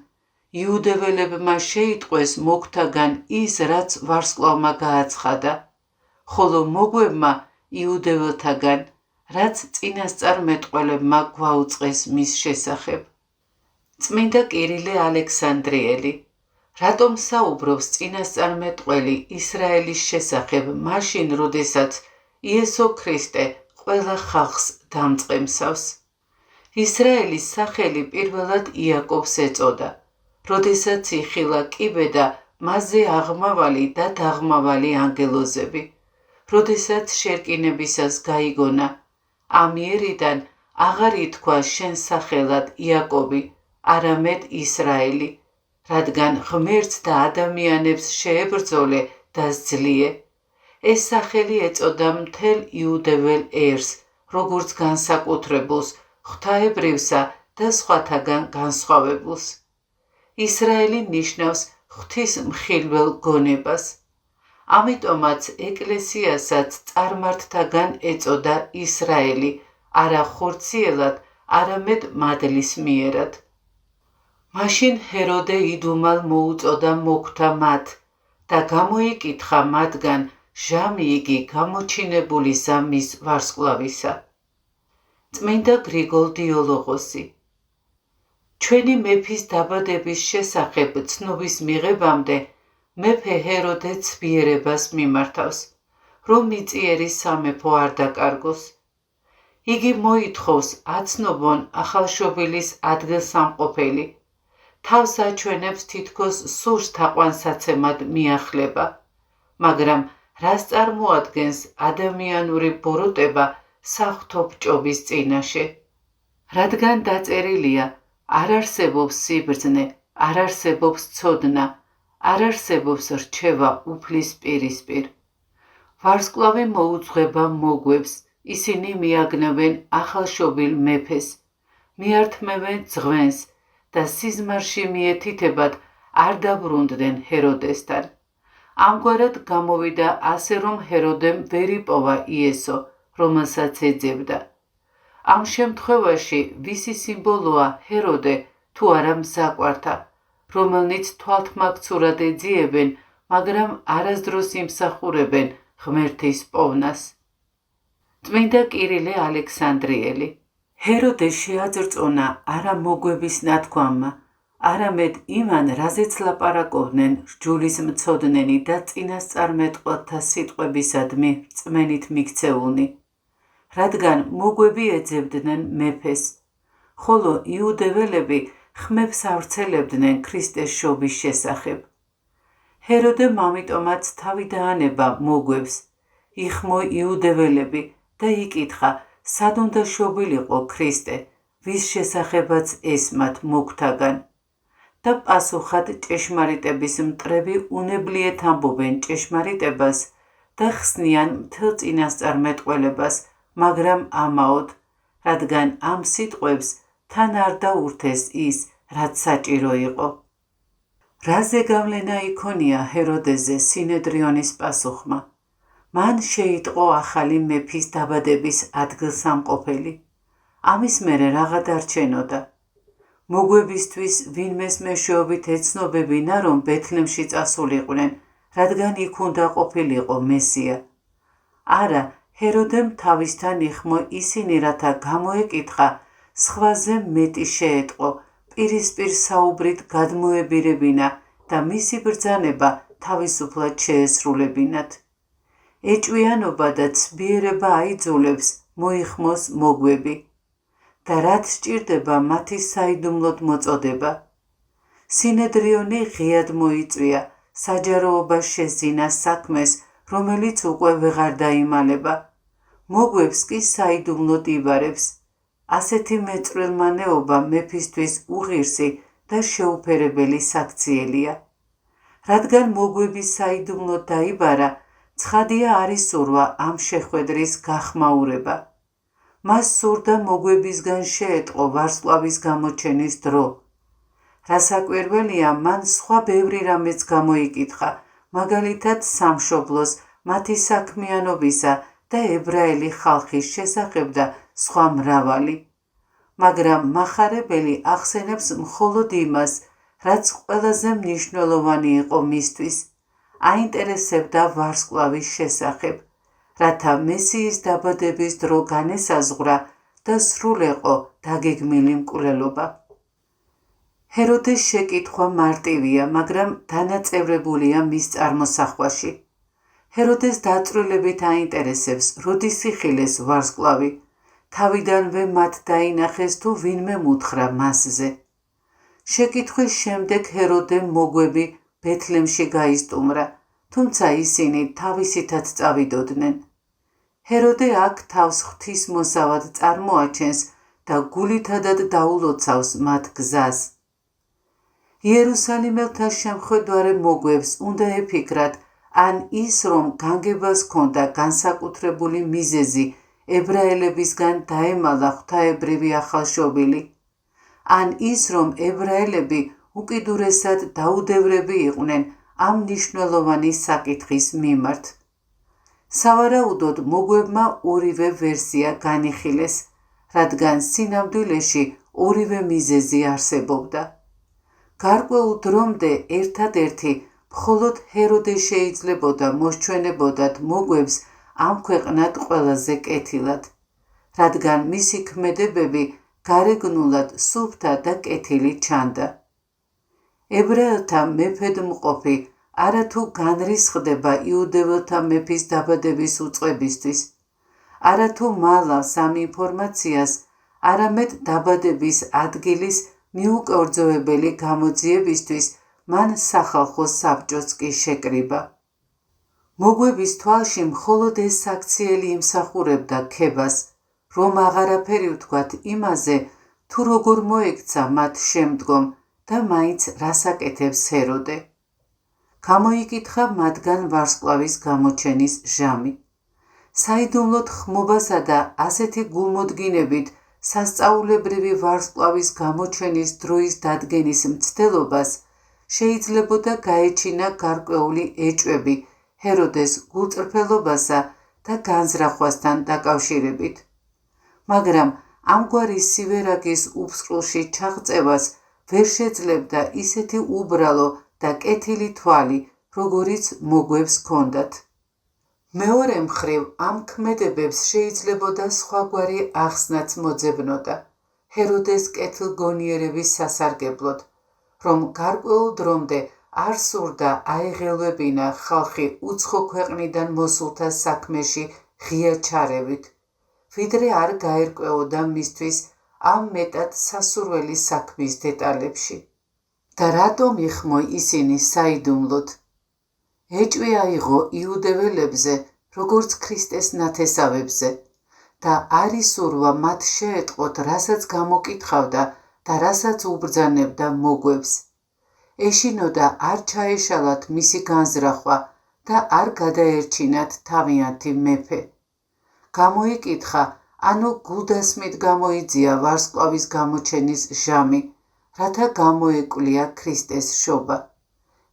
იუდეველებმა შეიტყვეს მოგვთაგან ის, რაც ვარსკვლავმა გააცხადა, ხოლო მოგვებმა იუდეველთაგან, რაც წინასწარმეტყველებმა გვაუწყეს მის შესახებ. წმინდა კირილე ალექსანდრიელი, რატომ საუბრობს წინასწარმეტყველი ისრაელის შესახებ მაშინ, როდესაც იესო ქრისტე ყველა ხალხს დამწყემსავს? ისრაელის სახელი პირველად იაკობს ეწოდა, როდესაც იხილა კიბე და მასზე აღმავალი და დაღმავალი ანგელოზები, როდესაც შერკინებისას გაიგონა, ამიერიდან აღარ ითქვა შენ სახელად იაკობი, არამედ ისრაელი, რადგან ღმერთს და ადამიანებს შეებრძოლე და სძლიე. ეს სახელი ეწოდა მთელ იუდეველ ერს, როგორც განსაკუთრებულს, ღვთაებრივსა და სხვათაგან განსხვავებულს. ისრაელი ნიშნავს ღვთის მხილველ გონებას. ამიტომაც ეკლესიასაც წარმართთაგან ეწოდა ისრაელი, არა ხორციელად, არამედ მადლის მიერად. მაშინ ჰეროდე იდუმალ მოუწოდა მოგვთა მათ და გამოიკითხა მათგან ჟამი იგი გამოჩინებულისა მის ვარსკვლავისა. წმინდა გრიგოლ დიოლოღოსი. ჩვენი მეფის დაბადების შესახებ ცნობის მიღებამდე მეფე ჰეროდე ცვიერებას მიმართავს, რომ მიწიერი სამეფო არ დაკარგოს. იგი მოითხოვს აცნობონ ახალშობილის ადგილსამყოფელი, თავს აჩვენებს თითქოს სურს თაყვანსაცემად მიახლება, მაგრამ რას წარმოადგენს ადამიანური ბოროტება საღვთო ბჭობის წინაშე? რადგან დაწერილია, არ არსებობს სიბრძნე, არ არსებობს ცოდნა, არ არსებობს რჩევა უფლის პირისპირ. ვარსკვლავი მოუძღვება მოგვებს, ისინი მიაგნებენ ახალშობილ მეფეს, მიართმევენ ძღვენს და სიზმარში მიეთითებად არ დაბრუნდნენ ჰეროდესთან. ამგვარად გამოვიდა ასე, რომ ჰეროდემ ვერ იპოვა იესო, რომელსაც ეძებდა. ამ შემთხვევაში ვისი სიმბოლოა ჰეროდე თუ არა მზაკვართა, რომელნიც თვალთმაქცურად ეძიებენ, მაგრამ არასდროს იმსახურებენ ღმერთის პოვნას. წმინდა კირილე ალექსანდრიელი. ჰეროდე შეაძრწონა არა მოგვების ნათქვამმა, არამედ იმან, რაზეც ლაპარაკობდნენ რჯულის მცოდნენი და წინასწარმეტყველთა სიტყვებისადმი რწმენით მიქცეულნი, რადგან მოგვები ეძებდნენ მეფეს, ხოლო იუდეველები ხმებს ავრცელებდნენ ქრისტეს შობის შესახებ. ჰეროდემ ამიტომაც თავი დაანება მოგვებს, იხმო იუდეველები და იკითხა, სად უნდა შობილიყო ქრისტე, ვის შესახებაც ესმათ მოგვთაგან. და პასუხად ჭეშმარიტების მტრები უნებლიეთ ამბობენ ჭეშმარიტებას და ხსნიან მთელ წინასწარმეტყველებას, მაგრამ ამაოდ, რადგან ამ სიტყვებს თან არ დაურთეს ის, რაც საჭირო იყო. რაზე გავლენა იქონია ჰეროდეზე სინედრიონის პასუხმა? მან შეიტყო ახალი მეფის დაბადების ადგილსამყოფელი. ამის მერე რაღა დარჩენოდა? მოგვებისთვის ვინმეს მეშვეობით ეცნობებინა, რომ ბეთლემში წასულიყვნენ, რადგან იქ უნდა ყოფილიყო მესია. არა, ჰეროდემ თავისთან იხმო ისინი, რათა გამოეკითხა, სხვაზე მეტი შეეტყო, პირისპირ საუბრით გადმოებირებინა და მისი ბრძანება თავისუფლად შეესრულებინათ. ეჭვიანობა და ცბიერება აიძულებს მოიხმოს მოგვები და რაც სჭირდება მათი საიდუმლოდ მოწოდება. სინედრიონი ღიად მოიწვია, საჯაროობა შესძინა საქმეს, რომელიც უკვე ვეღარ დაიმალება. მოგვებს კი საიდუმლოდ იბარებს. ასეთი მეწვრილმანეობა მეფისთვის უღირსი და შეუფერებელი საქციელია. რადგან მოგვების საიდუმლოდ დაიბარა, ცხადია არ ისურვა ამ შეხვედრის გახმაურება. მას სურდა მოგვებისგან შეეტყო ვარსკვლავის გამოჩენის დრო. რასაკვირველია, მან სხვა ბევრი რამეც გამოიკითხა, მაგალითად სამშობლოს, მათი საქმიანობისა და ებრაელი ხალხის შესახებ და სხვა მრავალი. მაგრამ მახარებელი ახსენებს მხოლოდ იმას, რაც ყველაზე მნიშვნელოვანი იყო მისთვის, აინტერესებდა ვარსკვლავის შესახებ, რათა მესიის დაბადების დრო განესაზღვრა და სრულეყო დაგეგმილი მკვლელობა. ჰეროდეს შეკითხვა მარტივია, მაგრამ დანაწევრებულია მის წარმოსახვაში. ჰეროდეს დაწვრილებით აინტერესებს, როდის იხილეს ვარსკვლავი, თავიდანვე მათ დაინახეს თუ ვინმე მუთხრა მასზე. შეკითხვის შემდეგ ჰეროდემ მოგვები ბეთლემში გაისტუმრა, თუმცა ისინი თავისითად წავიდოდნენ. ჰეროდე აქ თავს ღვთისმოსავად წარმოაჩენს და გულითადად დაულოცავს მათ გზას. იერუსალიმელთა შემხედვარე მოგვებს უნდა ეფიქრათ, ან ის, რომ განგებას ჰქონდა განსაკუთრებული მიზეზი ებრაელებისგან დაემალა ღვთაებრივი ახალშობილი, ან ის, რომ ებრაელები უკიდურესად დაუდევრები იყვნენ ამ მნიშვნელოვანი საკითხის მიმართ. სავარაუდოდ მოგვებმა ორივე ვერსია განიხილეს, რადგან სინამდვილეში ორივე მიზეზი არსებობდა. გარკვეულ დრომდე ერთადერთი მხოლოდ ჰეროდე შეიძლებოდა მოსჩვენებოდათ მოგვებს ამ ქვეყნად ყველაზე კეთილად, რადგან მისი ქმედებები გარეგნულად სუფთა და კეთილი ჩანდა. ებრაელთა მეფედმყოფი არათუ განრისხდება იუდეველთა მეფის დაბადების უწყებისთვის, არათუ მალავს ამ ინფორმაციას, არამედ დაბადების ადგილის მიუკერძოებელი გამოძიებისთვის მან სახალხო საბჭოც კი შეკრიბა. მოგვების თვალში მხოლოდ ეს საქციელი იმსახურებდა ქებას, რომ აღარაფერი ვთქვათ იმაზე, თუ როგორ მოექცა მათ შემდგომ და მაინც რას აკეთებს ჰეროდე. გამოიკითხა მათგან ვარსკვლავის გამოჩენის ჟამი. საიდუმლოდ ხმობასა და ასეთი გულმოდგინებით სასწაულებრივი ვარსკვლავის გამოჩენის დროის დადგენის მცდელობას შეიძლებოდა გაეჩინა გარკვეული ეჭვები ჰეროდეს გულწრფელობასა და განზრახვასთან დაკავშირებით. მაგრამ ამგვარი სივერაგის უბსყლში ჩაღწევას ვერ შეძლებდა ისეთი უბრალო და კეთილი თვალი, როგორიც მოგვებს ჰქონდათ. მეორე მხრივ, ამ ქმედებებს შეიძლებოდა სხვაგვარი ახსნაც მოძებნოდა ჰეროდეს კეთილგონიერების სასარგებლოდ, რომ გარკვეულ დრომდე არ სურდა აეღელვებინა ხალხი უცხო ქვეყნიდან მოსულთა საქმეში ღია ჩარევით, ვიდრე არ გაერკვეოდა მისთვის ამ მეტად სასურველი საქმის დეტალებში. და რატომ იხმო ისინი საიდუმლოდ? ეჭვი აიღო იუდეველებზე, როგორც ქრისტეს ნათესავებზე და არ ისურვა მათ შეეტყოთ, რასაც გამოკითხავდა და რასაც უბრძანებდა მოგვებს. ეშინოდა არ ჩაეშალათ მისი განზრახვა და არ გადაერჩინათ თავიანთი მეფე. გამოიკითხა, ანუ გულდასმით გამოიძია ვარსკვლავის გამოჩენის ჟამი, რათა გამოეკვლია ქრისტეს შობა.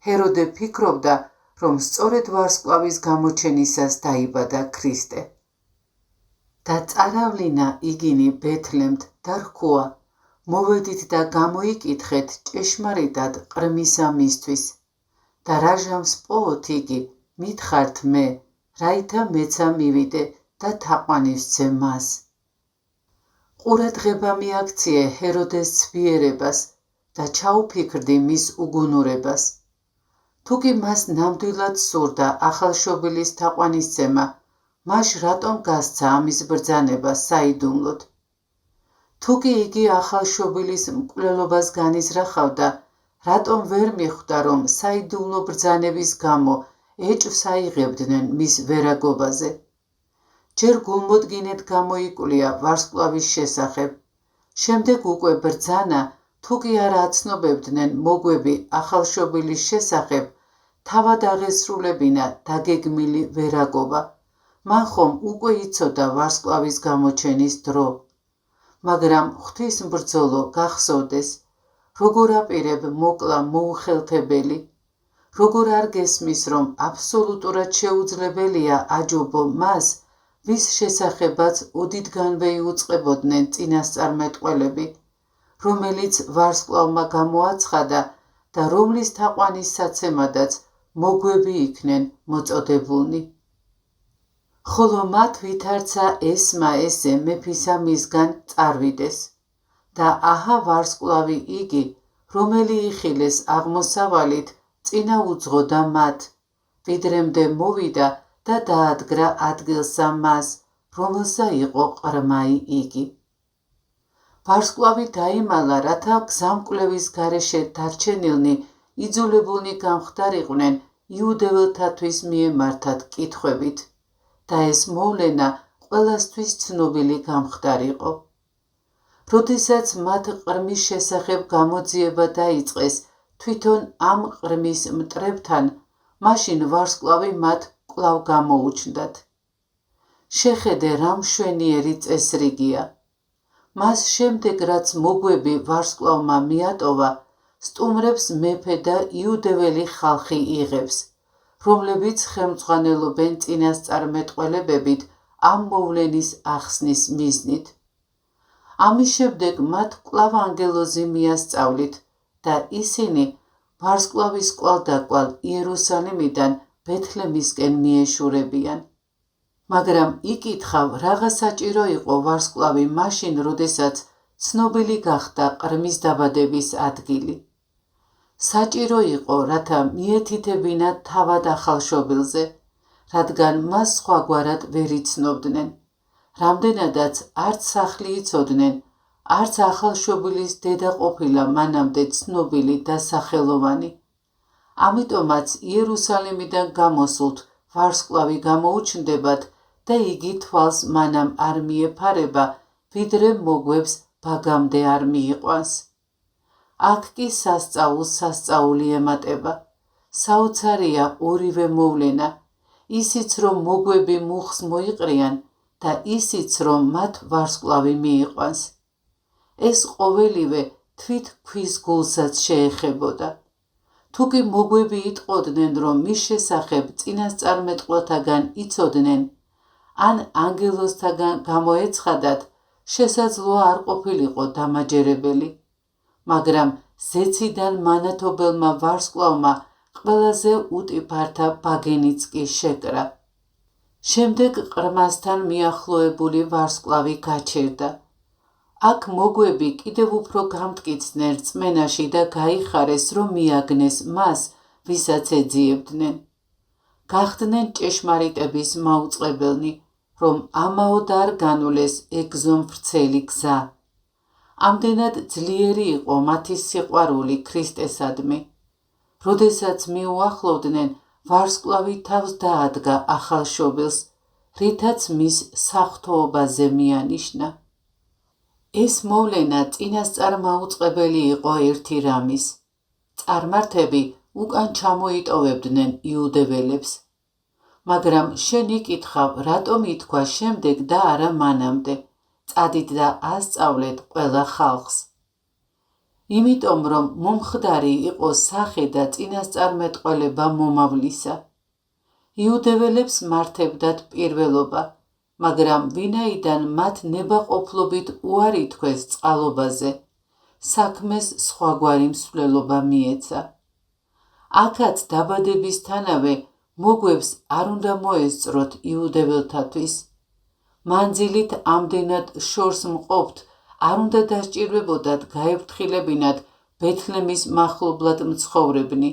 ჰეროდე ფიქრობდა, რომ სწორედ ვარსკვლავის გამოჩენისას დაიბადა ქრისტე. და წარავლინა იგინი ბეთლემთ და რქუა, მოვედით და გამოიკითხეთ ჭეშმარიტად ყრმისა მისთვის. და რა ჟამს პოოთ იგი, მითხართ მე, რაითა მეცა მივიდე და თაყვანისცე მას. ყურადღება მიაქციე ჰეროდეს ცვიერებას და ჩაუფიქრდი მის უგუნურებას. თუკი მას ნამდვილად სურდა ახალშობილის თაყვანისცემა, მაშ რატომ გასცა ამის ბრძანება საიდუმლოდ? თუკი იგი ახალშობილის მკვლელობას განიზრახავდა, რატომ ვერ მიხვდა, რომ საიდუმლო ბრძანების გამო ეჭვს აიღებდნენ მის ვერაგობაზე? ჯერ გულმოდგინედ გამოიკვლია ვარსკვლავის შესახებ, შემდეგ უკვე ბრძანა, თუკი არ აცნობებდნენ მოგვები ახალშობილის შესახებ, თავად აღესრულებინა დაგეგმილი ვერაგობა. მან ხომ უკვე იცოდა ვარსკვლავის გამოჩენის დრო. მაგრამ ღვთისმბრძოლო გახსოვდეს, როგორ აპირებ მოკლა მოუხელთებელი, როგორ არ გესმის, რომ აბსოლუტურად შეუძლებელია აჯობო მას, ვის შესახებაც ოდითგანვე იუწყებოდნენ წინასწარმეტყველები, რომელიც ვარსკვლავმა გამოაცხადა და რომლის თაყვანის საცემადაც მოგვები იქნენ მოწოდებულნი. ხოლო მათ ვითარცა ესმა ესე მეფისა მისგან წარვიდეს და აჰა ვარსკვლავი იგი, რომელი იხილეს აღმოსავალით, წინა უძღოდა მათ, ვიდრემდე მოვიდა და დაადგრა ადგილსა მას, რომელსა იყო ყრმაი იგი. ვარსკვლავი დაიმალა, რათა გზამკვლევის გარეშე დარჩენილნი იძულებულნი გამხდარიყვნენ იუდეველთათვის მიემართათ კითხვებით და ეს მოვლენა ყველასთვის ცნობილი გამხდარიყო. როდესაც მათ ყრმის შესახებ გამოძიება დაიწყეს თვითონ ამ ყრმის მტრებთან, მაშინ ვარსკვლავი მათ კვლავ გამოუჩნდათ. შეხედე, რა მშვენიერი წესრიგია. მას შემდეგ, რაც მოგვები ვარსკვლავმა მიატოვა, სტუმრებს მეფე და იუდეველი ხალხი იღებს, რომლებიც ხელმძღვანელობენ წინასწარმეტყველებებით ამ მოვლენის ახსნის მიზნით. ამის შემდეგ მათ კვლავ ანგელოზი მიასწავლით და ისინი ვარსკვლავის კვალდაკვალ იერუსალიმიდან ბეთლემისკენ მიეშურებიან. მაგრამ იკითხავ, რაღა საჭირო იყო ვარსკვლავი მაშინ, როდესაც ცნობილი გახდა ყრმის დაბადების ადგილი. საჭირო იყო, რათა მიეთითებინათ თავად ახალშობილზე, რადგან მას სხვაგვარად ვერ იცნობდნენ, რამდენადაც არც სახლი იცოდნენ, არც ახალშობილის დედა ყოფილა მანამდე ცნობილი და სახელოვანი. ამიტომაც იერუსალიმიდან გამოსულთ ვარსკვლავი გამოუჩნდებათ და იგი თვალს მანამ არ მიეფარება, ვიდრე მოგვებს ბაგამდე არ მიიყვანს. აქ კი სასწაულს სასწაული ემატება. საოცარია ორივე მოვლენა, ისიც რომ მოგვები მუხს მოიყრიან და ისიც რომ მათ ვარსკვლავი მიიყვანს. ეს ყოველივე თვით ქვის გულსაც შეეხებოდა. თუკი მოგვები იტყოდნენ, რომ მის შესახებ წინასწარმეტყველთაგან იცოდნენ, ან ანგელოზთაგან გამოეცხადათ, შესაძლოა არ ყოფილიყო დამაჯერებელი, მაგრამ ზეციდან მანათობელმა ვარსკვლავმა ყველაზე უტიფართა ბაგენიც კი შეკრა. შემდეგ ყრმასთან მიახლოებული ვარსკვლავი გაჩერდა. აქ მოგვები კიდევ უფრო გამტკიცდნენ რწმენაში და გაიხარეს, რომ მიაგნეს მას, ვისაც ეძიებდნენ. გახდნენ ჭეშმარიტების მაუწყებელნი, რომ ამაოდ არ განულეს ეგზომ ვრცელი გზა. ამდენად ძლიერი იყო მათი სიყვარული ქრისტესადმი. როდესაც მიუახლოვდნენ, ვარსკვლავი თავს დაადგა ახალშობილს, რითაც მის საღვთოობაზე მიანიშნა. ეს მოვლენა წინასწარმაუწყებელი იყო ერთი რამის. წარმართები უკან ჩამოიტოვებდნენ იუდეველებს. მაგრამ შენ იკითხავ, რატომ ითქვა შემდეგ და არა მანამდე, წადით და ასწავლეთ ყველა ხალხს. იმიტომ, რომ მომხდარი იყო სახე და წინასწარმეტყველება მომავლისა. იუდეველებს მართებდათ პირველობა, მაგრამ ვინაიდან მათ ნებაყოფლობით უარი თქვეს წყალობაზე, საქმეს სხვაგვარი მსვლელობა მიეცა. აქაც დაბადებისთანავე მოგვებს არ უნდა მოესწროთ იუდეველთათვის. მანძილით ამდენად შორს მყოფთ, არ უნდა დასჭირვებოდათ გაეფრთხილებინათ ბეთლემის მახლობლად მცხოვრებნი.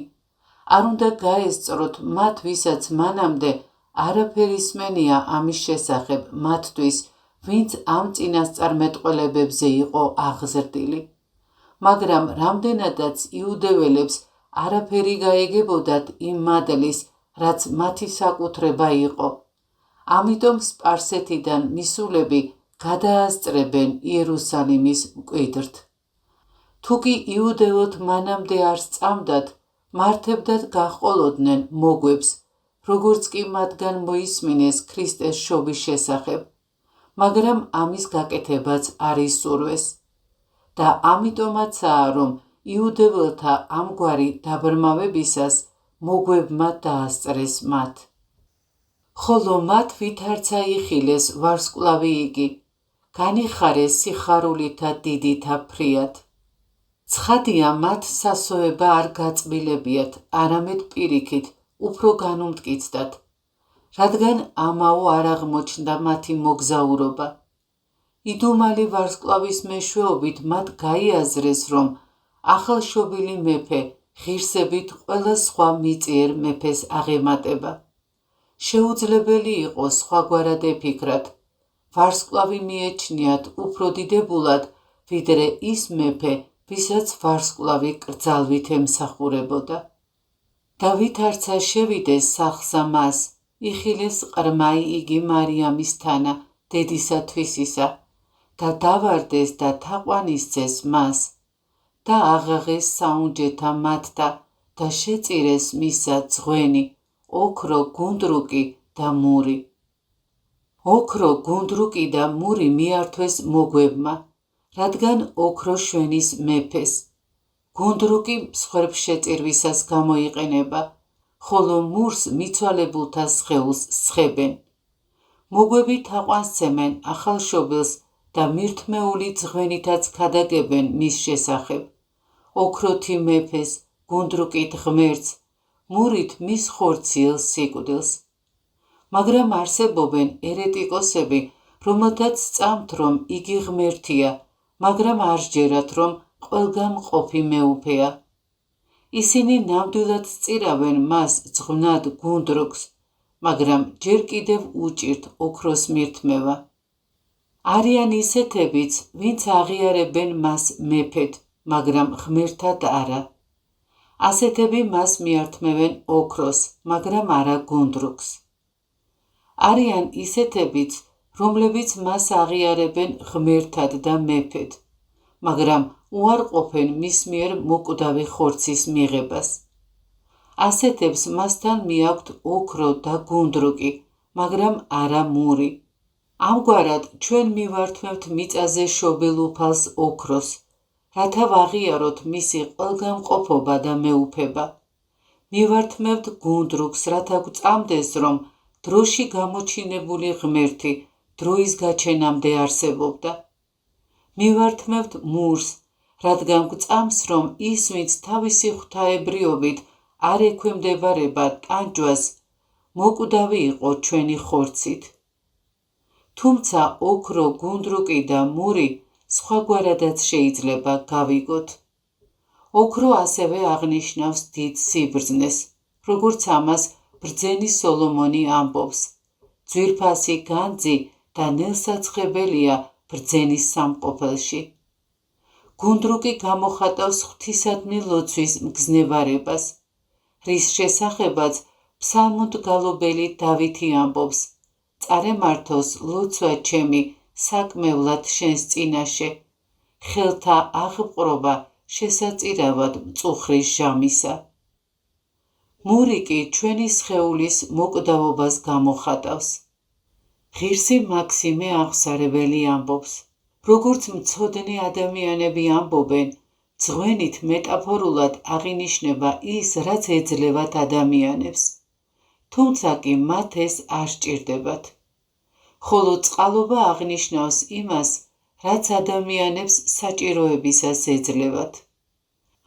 არ უნდა გაესწროთ მათ, ვისაც მანამდე არაფერი სმენია ამის შესახებ მათთვის, ვინც ამ წინასწარმეტყველებებზე იყო აღზრდილი. მაგრამ რამდენადაც იუდეველებს არაფერი გაეგებოდათ იმ მადლის, რაც მათი საკუთრება იყო. ამიტომ სპარსეთიდან მისულები გადაასწრებენ იერუსალიმის მკვიდრთ. თუკი იუდეველთ მანამდე არ სწამდათ, მართებდათ გაჰყოლოდნენ მოგვებს, როგორც კი მათგან მოისმინეს ქრისტეს შობის შესახებ, მაგრამ ამის გაკეთებაც არ ისურვეს. და ამიტომაცაა, რომ იუდეველთა ამგვარი დაბრმავებისას მოგვებმა დაასწრეს მათ. ხოლო მათ ვითარც აიხილეს ვარსკვლავი იგი, განიხარეს სიხარულითა დიდითა ფრიად. ცხადია მათ სასოება არ გაწბილებიათ, არამედ პირიქით, უფრო განუმტკიცდათ, რადგან ამაო არ აღმოჩნდა მათი მოგზაურობა. იდუმალი ვარსკვლავის მეშვეობით მათ გაიაზრეს, რომ ახალშობილი მეფე ღირსებით ყველა სხვა მიწიერ მეფეს აღემატება. შეუძლებელი იყო სხვაგვარად ეფიქრათ, ვარსკვლავი მიეჩნიათ უფრო დიდებულად, ვიდრე ის მეფე, ვისაც ვარსკვლავი კრძალვით ემსახურებოდა. და ვითარცა შევიდეს სახლსა მას, იხილეს ყრმაი იგი მარიამის თანა, დედისა თვისისა, და დავარდეს და თაყვანისცეს მას, და აღაღეს საუნჯეთა მათთა და შეწირეს მისა ძღვენი, ოქრო, გუნდრუკი და მური. ოქრო, გუნდრუკი და მური მიართვეს მოგვებმა, რადგან ოქრო შვენის მეფეს, გუნდრუკი მსხვერპლშეწირვისას გამოიყენება, ხოლო მურს მიცვალებულთა სხეულს სხებენ. მოგვები თაყვანსცემენ ახალშობილს და მირთმეული ძღვენითაც ქადაგებენ მის შესახებ, ოქროთი მეფეს, გუნდრუკით ღმერთს, მურით მის ხორციელს სიკვდილს. მაგრამ არსებობენ ერეტიკოსები, რომელთაც სწამთ, რომ იგი ღმერთია, მაგრამ არ სჯერათ, რომ ყველგან მყოფი მეუფეა. ისინი ნამდვილად სწირავენ მას ძღვნად გუნდრუკს, მაგრამ ჯერ კიდევ უჭირთ ოქროს მირთმევა. არიან ისეთებიც, ვინც აღიარებენ მას მეფედ, მაგრამ ღმერთად არა. ასეთები მას მიართმევენ ოქროს, მაგრამ არა გუნდრუკს. არიან ისეთებიც, რომლებიც მას აღიარებენ ღმერთად და მეფედ, მაგრამ უარყოფენ მის მიერ მოკვდავი ხორცის მიღებას. ასეთებს მასთან მიაქვთ ოქრო და გუნდრუკი, მაგრამ არა მური. ამგვარად ჩვენ მივართმევთ მიწაზე შობილ უფალს ოქროს, რათა ვაღიაროთ მისი ყველგანმყოფობა და მეუფება. მივართმევთ გუნდრუკს, რათა გვწამდეს, რომ დროში გამოჩინებული ღმერთი დროის გაჩენამდე არსებობდა. მივართმევთ მურს, რადგან გვწამს, რომ ის, ვინც თავისი ღვთაებრიობით არ ექვემდებარება ტანჯვას, მოკვდავი იყო ჩვენი ხორცით. თუმცა ოქრო, გუნდრუკი და მური სხვაგვარადაც შეიძლება გავიგოთ. ოქრო ასევე აღნიშნავს დიდ სიბრძნეს, როგორც ამას ბრძენი სოლომონი ამბობს. ძვირფასი განძი და ნელსაცხებელია ბრძენის სამყოფელში. გუნდრუკი გამოხატავს ღვთისადმი ლოცვის მგზნევარებას, რის შესახებაც ფსალმოდგალობელი დავითი ამბობს: წარემართოს ლოცვა ჩემი საკმევლად შენს წინაშე, ხელთა აღპყრობა შესაწირავად მწუხრის ჟამისა. მური კი ჩვენი სხეულის მოკვდავობას გამოხატავს. ღირსი მაქსიმე აღსარებელი ამბობს: როგორც მცოდნე ადამიანები ამბობენ, ძღვენით მეტაფორულად აღინიშნება ის, რაც ეძლევათ ადამიანებს, თუმცა კი მათ ეს არ სჭირდებათ. ხოლო წყალობა აღნიშნავს იმას, რაც ადამიანებს საჭიროებისას ეძლევათ.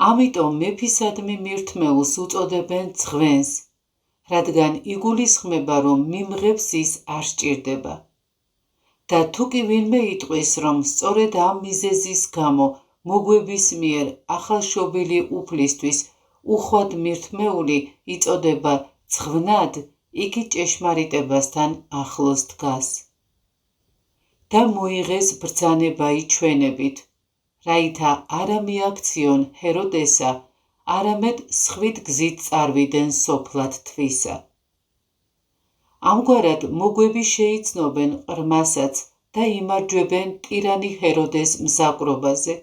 ამიტომ მეფისადმი მირთმეულს უწოდებენ ძღვენს, რადგან იგულისხმება, რომ მიმღებს ის არ სჭირდება. და თუ კი ვინმე იტყვის, რომ სწორედ ამ მიზეზის გამო მოგვების მიერ ახალშობილი უფლისთვის უხვად მირთმეული იწოდება ძღვნად, იგი ჭეშმარიტებასთან ახლოს დგას. და მოიღეს ბრძანება იჩვენებით, რაითა არა მიაქციონ ჰეროდესა, არამედ სხვით გზით წარვიდნენ სოფლად თვისა. ამგვარად მოგვები შეიცნობენ ყრმასაც და იმარჯვებენ ტირანი ჰეროდეს მზაკრობაზე.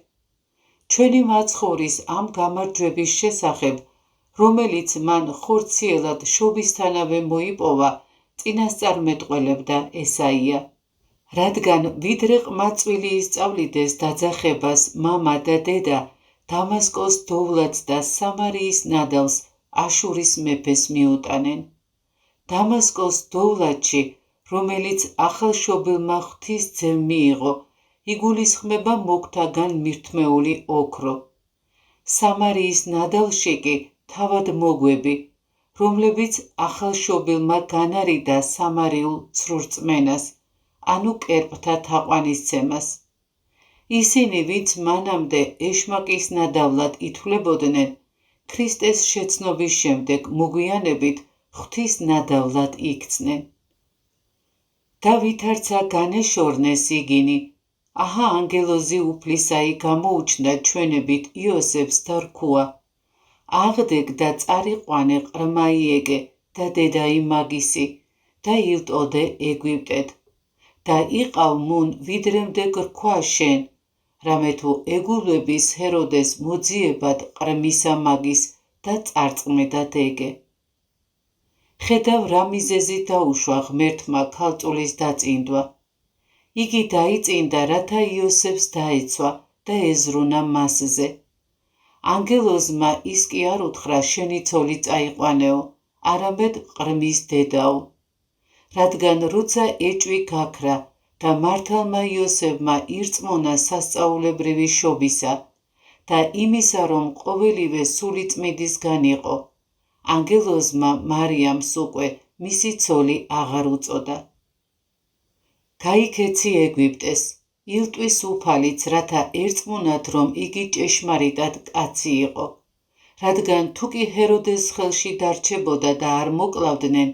ჩვენი მაცხოვრის ამ გამარჯვების შესახებ, რომელიც მან ხორციელად შობისთანავე მოიპოვა, წინასწარმეტყველებდა ესაია. რადგან ვიდრე ყმაწვილი ისწავლიდეს დაძახებას მამა და დედა, დამასკოს დოვლათს და სამარიის ნადავლს აშურის მეფეს მიუტანენ. დამასკოს დოვლათში, რომელიც ახალშობილმა ღვთისძემ მიიღო, იგულისხმება მოგვთაგან მირთმეული ოქრო. სამარიის ნადავლში კი თავად მოგვები, რომლებიც ახალშობილმა განარიდა სამარიულ ცრურწმენას, ანუ კერპთა თაყვანისცემას. ისინი, ვინც მანამდე ეშმაკის ნადავლად ითვლებოდნენ, ქრისტეს შეცნობის შემდეგ მოგვიანებით ღვთის ნადავლად იქცნენ. და ვითარცა განეშორნეს იგინი, აჰა ანგელოზი უფლისაი გამოუჩნდა ჩვენებით იოსებს და რქუა, აღდეგ და წარიყვანე ყრმა იეგე და დედაი მაგისი და ილტოდე ეგვიპტედ და იყავ მუნ ვიდრემდე გრქვა შენ, რამე თუ ეგულების ჰეროდეს მოძიებად ყრმისა მაგის და წარწმედად ეგე. ხედავ რა მიზეზი დაუშვა ღმერთმა ქალწულის დაწინდვა. იგი დაიწინდა, რათა იოსებს დაეცვა და ეზრუნა მასზე. ანგელოზმა ის კი არ უთხრა შენი ცოლი წაიყვანეო, არამედ ყრმის დედაო. რადგან როცა ეჭვი გაქრა და მართალმა იოსებმა ირწმუნა სასწაულებრივი შობისა და იმისა, რომ ყოველივე სულიწმიდისგან იყო, ანგელოზმა მარიამს უკვე მისი ცოლი აღარ უწოდა. გაიქეცი ეგვიპტეს, ილტვის უფალიც, რათა ერწმუნათ, რომ იგი ჭეშმარიტად კაცი იყო, რადგან თუ კი ჰეროდეს ხელში დარჩებოდა და არ მოკლავდნენ,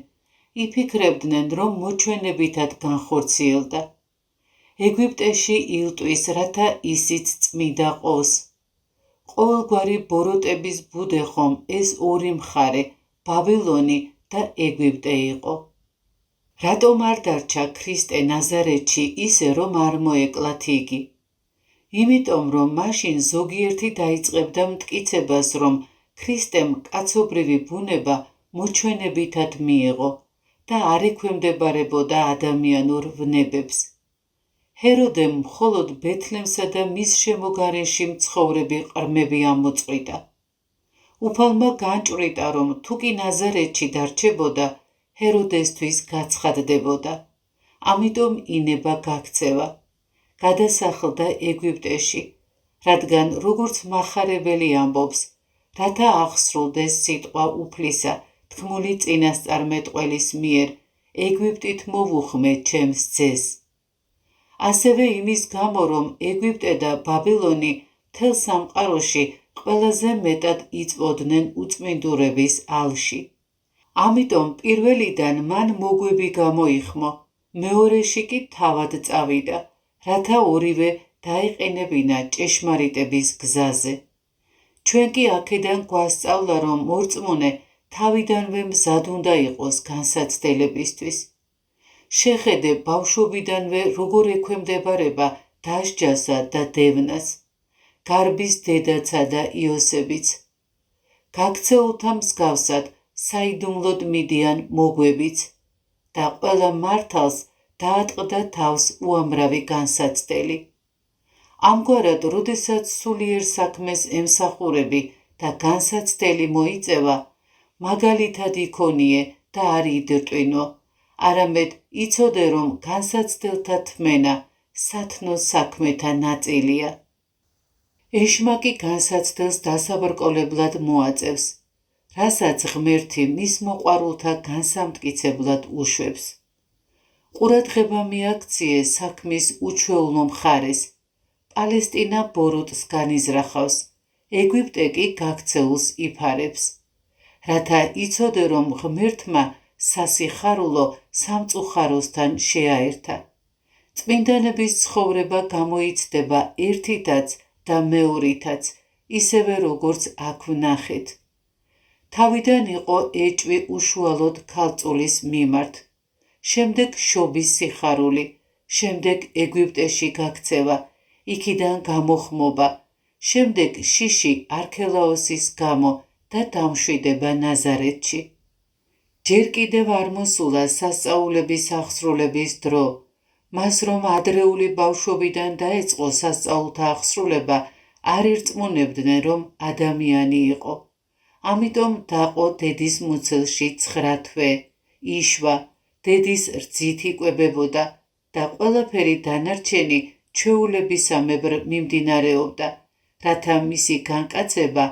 იფიქრებდნენ, რომ მოჩვენებითად განხორციელდა. ეგვიპტეში ილტვის, რათა ისიც წმიდა ყოს. ყოველგვარი ბოროტების ბუდე ხომ ეს ორი მხარე, ბაბილონი და ეგვიპტე იყო. რატომ არ დარჩა ქრისტე ნაზარეთში ისე, რომ არ მოეკლათ იგი? იმიტომ, რომ მაშინ ზოგიერთი დაიწყებდა მტკიცებას, რომ ქრისტემ კაცობრივი ბუნება მოჩვენებითად მიიღო და არ ექვემდებარებოდა ადამიანურ ვნებებს. ჰეროდემ მხოლოდ ბეთლემსა და მის შემოგარენში მცხოვრები ყრმები ამოწყვიტა. უფალმა განჭვრიტა, რომ თუ კი ნაზარეთში დარჩებოდა, ჰეროდესთვის გაცხადდებოდა. ამიტომ ინება გაქცევა. გადასახლდა ეგვიპტეში, რადგან როგორც მახარებელი ამბობს, რათა აღსრულდეს სიტყვა უფლისა, თქმული წინასწარმეტყველის მიერ, ეგვიპტით მოვუხმე ჩემს ძეს. ასევე იმის გამო, რომ ეგვიპტე და ბაბილონი მთელ სამყაროში ყველაზე მეტად იწვოდნენ უწმინდურების ალში. ამიტომ პირველიდან მან მოგვები გამოიხმო, მეორეში კი თავად წავიდა, რათა ორივე დაეყენებინა ჭეშმარიტების გზაზე. ჩვენ კი აქედან გვასწავლა, რომ მორწმუნე თავიდანვე მზად უნდა იყოს განსაცდელებისთვის. შეხედე ბავშვობიდანვე როგორ ექვემდებარება დასჯასა და დევნას, გარბის დედაცა და იოსებიც. გაქცეულთა მსგავსად საიდუმლოდ მიდიან მოგვებიც და ყველა მართალს დაატყდა თავს უამრავი განსაცდელი. ამგვარად, როდესაც სულიერ საქმეს ემსახურები და განსაცდელი მოიწევა, მაგალითად იქონიე და არ იდრტვინო, არამედ იცოდე, რომ განსაცდელთა თმენა სათნო საქმეთა ნაწილია. ეშმაკი განსაცდელს დასაბრკოლებლად მოაწევს, რასაც ღმერთი მის მოყვარულთა განსამტკიცებლად უშვებს. ყურადღება მიაქციე საქმის უჩვეულო მხარეს. პალესტინა ბოროტს განიზრახავს, ეგვიპტე კი გაქცეულს იფარებს. რათა იცოდე, რომ ღმერთმა სასიხარულო სამწუხაროსთან შეაერთა. წმინდანების ცხოვრება გამოიცდება ერთითაც და მეორითაც, ისევე როგორც აქ ვნახეთ. თავიდან იყო ეჭვი უშუალოდ ქალწულის მიმართ, შემდეგ შობის სიხარული, შემდეგ ეგვიპტეში გაქცევა, იქიდან გამოხმობა, შემდეგ შიში არქელაოსის გამო და დამშვიდება ნაზარეთში. ჯერ კიდევ არ მოსულა სასწაულების აღსრულების დრო, მას რომ ადრეული ბავშვობიდან დაეწყო სასწაულთა აღსრულება, არ ერწმუნებდნენ, რომ ადამიანი იყო. ამიტომ დაყო დედის მუცელში 9 თვე, იშვა, დედის რძით იკვებებოდა და ყველაფერი დანარჩენი ჩვეულებისამებრ მიმდინარეობდა, რათა მისი განკაცება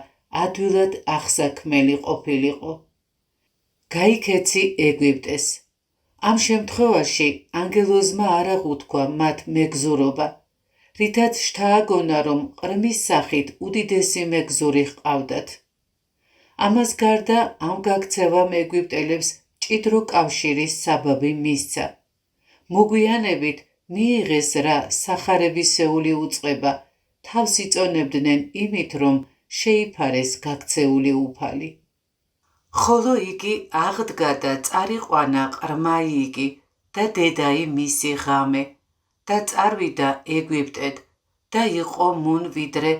ადვილად აღსაქმელი ყოფილიყო. გაიქეცი ეგვიპტეს. ამ შემთხვევაში ანგელოზმა არ აღუთქვა მათ მეგზურობა, რითაც შთააგონა, რომ ყრმის სახით უდიდესი მეგზური ჰყავდათ. ამას გარდა ამ გაქცევამ ეგვიპტელებს მჭიდრო კავშირის საბაბი მისცა. მოგვიანებით მიიღეს რა სახარებისეული უწყება, თავს იწონებდნენ იმით, რომ შეიფარეს გაქცეული უფალი. ხოლო იგი აღდგა და წარიყვანა ყრმაიიკი და დედაი მისი ღამე და წარვიდა ეგვიპტედ და იყო მუნ ვიდრე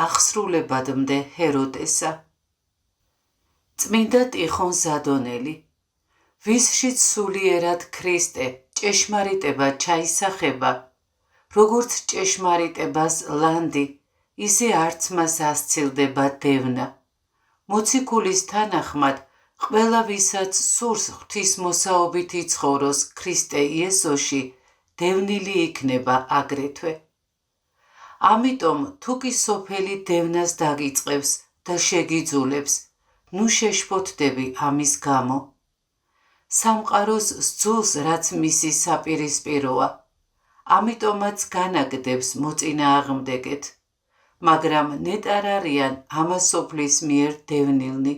აღსრულებადმდე ჰეროდესა. წმინდა ტიხონ ზადონელი, ვისშიც სულიერად ქრისტე ჭეშმარიტება ჩაისახება, როგორც ჭეშმარიტებას ლანდი, ისე არც მას ასცილდება დევნა. მოციქულის თანახმად, ყველა ვისაც სურს ღვთისმოსაობით იცხოვროს ქრისტე იესოში, დევნილი იქნება აგრეთვე. ამიტომ თუ კი სოფელი დევნას დაგიწყებს და შეგიძულებს, ნუ შეშფოთდები ამის გამო. სამყაროს სძულს, რაც მისი საპირისპიროა, ამიტომაც განაგდებს მოწინააღმდეგეთ, მაგრამ ნეტარ არიან ამასოფლის მიერ დევნილნი,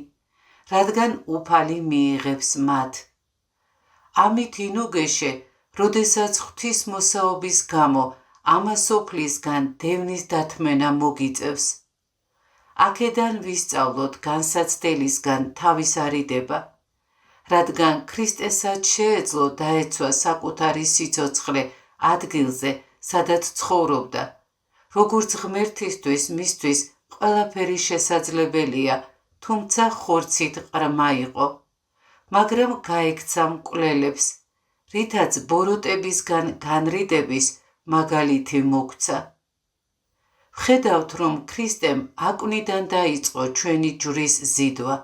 რადგან უფალი მიიღებს მათ. ამით ინუგეშე, როდესაც ღვთისმოსაობის გამო ამასოფლისგან დევნის დათმენა მოგიწევს. აქედან ვისწავლოთ განსაცდელისგან თავის არიდება, რადგან ქრისტესაც შეეძლო დაეცვა საკუთარი სიცოცხლე ადგილზე, სადაც ცხოვრობდა, როგორც ღმერთისთვის მისთვის ყველაფერი შესაძლებელია, თუმცა ხორცით ყრმა იყო, მაგრამ გაექცა მკვლელებს, რითაც ბოროტებისგან განრიდების მაგალითი მოგცა. ვხედავთ, რომ ქრისტემ აკვნიდან დაიწყო ჩვენი ჯვრის ზიდვა,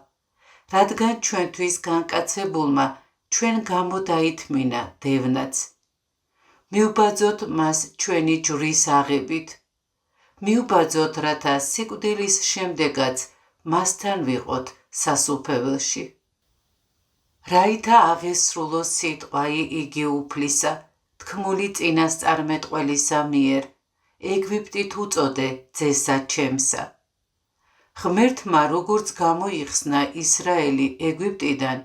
რადგან ჩვენთვის განკაცებულმა ჩვენ გამო დაითმინა დევნაც. მივბაძოთ მას ჩვენი ჯვრის აღებით. მივბაძოთ, რათა სიკვდილის შემდეგაც მასთან ვიყოთ სასუფეველში. რაითა აღესრულო სიტყვა იგი უფლისა, თქმული წინასწარმეტყველისა მიერ, ეგვიპტით უწოდე ძესა ჩემსა. ღმერთმა როგორც გამოიხსნა ისრაელი ეგვიპტიდან,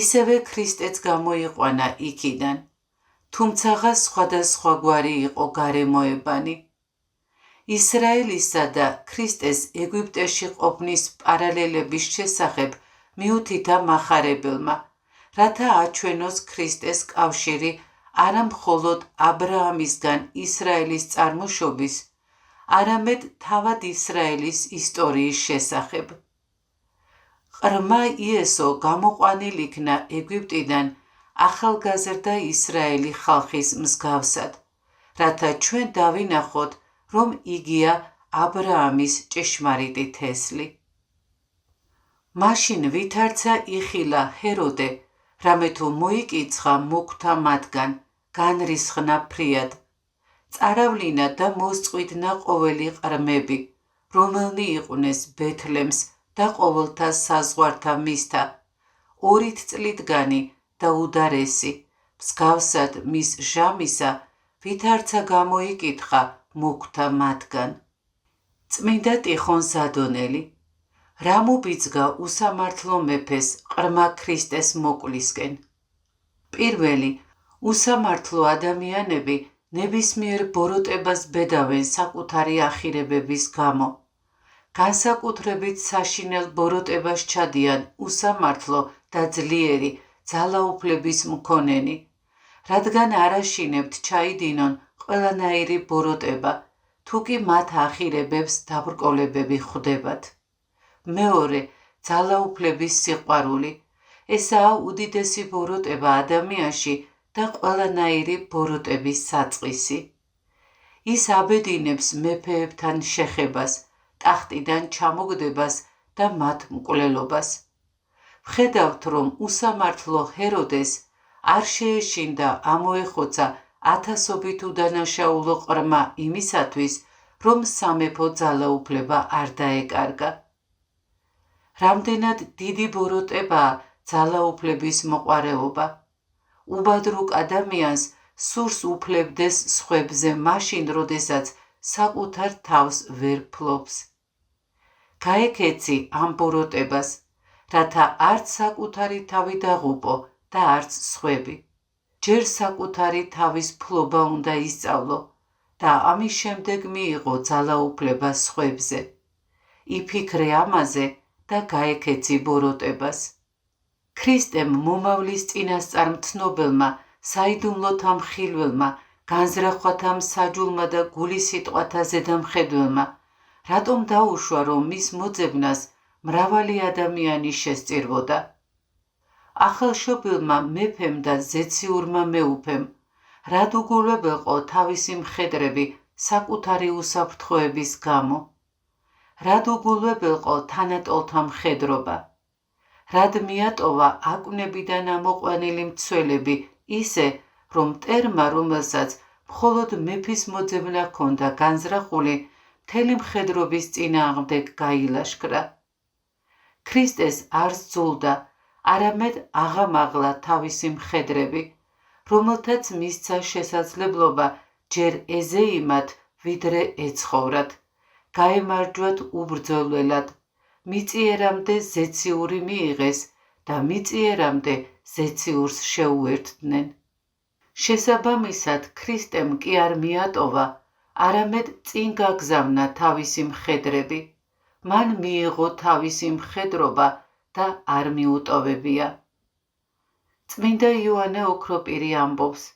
ისევე ქრისტეც გამოიყვანა იქიდან, თუმცაღა სხვადასხვაგვარი იყო გარემოებანი. ისრაელისა და ქრისტეს ეგვიპტეში ყოფნის პარალელების შესახებ მიუთითა მახარებელმა, რათა აჩვენოს ქრისტეს კავშირი არა მხოლოდ აბრაამისგან ისრაელის წარმოშობის, არამედ თავად ისრაელის ისტორიის შესახებ. ყრმა იესო გამოყვანილ იქნა ეგვიპტიდან ახალგაზრდა ისრაელი ხალხის მსგავსად, რათა ჩვენ დავინახოთ, რომ იგია აბრაამის ჭეშმარიტი თესლი. მაშინ ვითარცა იხილა ჰეროდე, რამე თუ მოიკიცხა მოგვთა მათგან, განრისხნა ფრიად. წარავლინა და მოსწყვიდნა ყოველი ყრმები, რომელნი იყვნენ ბეთლემს და ყოველთა საზღვართა მისთა, 2 წლიდგანი და უდარესი, მსგავსად მის ჟამისა, ვითარცა გამოიკითხა მოგვთა მათგან. წმინდა ტიხონ ზადონელი, რა მობიძგა უსამართლო მეფეს ყრმა ქრისტეს მოკლისკენ? პირველი, უსამართლო ადამიანები ნებისმიერ ბოროტებას ბედავენ საკუთარი ახირებების გამო. განსაკუთრებით საშინელ ბოროტებას ჩადიან უსამართლო და ძლიერი ძალაუფლების მქონენი, რადგან არ აშინებთ ჩაიდინონ ყველანაირი ბოროტება, თუ კი მათ ახირებებს დაბრკოლებები ხვდებათ. მეორე, ძალაუფლების სიყვარული. ესაა უდიდესი ბოროტება ადამიანში და ყველანაირი ბოროტების საწყისი. ის აბედინებს მეფეებთან შეხებას, ტახტიდან ჩამოგდებას და მათ მკვლელობას. ვხედავთ, რომ უსამართლო ჰეროდეს არ შეეშინდა ამოეხოცა ათასობით უდანაშაულო ყრმა იმისათვის, რომ სამეფო ძალაუფლება არ დაეკარგა. რამდენად დიდი ბოროტებაა ძალაუფლების მოყვარეობა. უბადრუკ ადამიანს სურს უფლებდეს სხვებზე მაშინ, როდესაც საკუთარ თავს ვერ ფლობს. გაეკეცი ამ ბოროტებას, რათა არც საკუთარი თავი დაღუპო და არც სხვები. ჯერ საკუთარი თავის ფლობა უნდა ისწავლო და ამის შემდეგ მიიღო ძალაუფლება სხვებზე. იფიქრე ამაზე და გაეკეცი ბოროტებას. ქრისტემ მომავლის წინასწარმცნობელმა, საიდუმლოთა მხილველმა, განზრახვათა მსაჯულმა და გულისიტყვათა ზედამხედველმა რატომ დაუშვა, რომ მის მოძებნას მრავალი ადამიანი შესწირვოდა. ახალშობილმა მეფემ და ზეციურმა მეუფემ რად უგულებელყო თავისი მხედრები საკუთარი უსაფრთხოების გამო. რად უგულებელყო თანატოლთა მხედრობა. რად მიატოვა აკვნებიდან ამოყვანილი მცველები ისე, რომ მტერმა, რომელსაც მხოლოდ მეფის მოძებნა ჰქონდა განზრახული, მთელი მხედრობის წინააღმდეგ გაილაშქრა. ქრისტეს არ სძულდა, არამედ აღამაღლა თავისი მხედრები, რომელთაც მისცა შესაძლებლობა ჯერ ეზეიმათ, ვიდრე ეცხოვრათ, გაემარჯვათ უბრძოლველად, მიწიერამდე ზეციური მიიღეს და მიწიერამდე ზეციურს შეუერთდნენ. შესაბამისად, ქრისტემ კი არ მიატოვა, არამედ წინ გაგზავნა თავისი მხედრები. მან მიიღო თავისი მხედრობა და არ მიუტოვებია. წმინდა იოანე ოქროპირი ამბობს: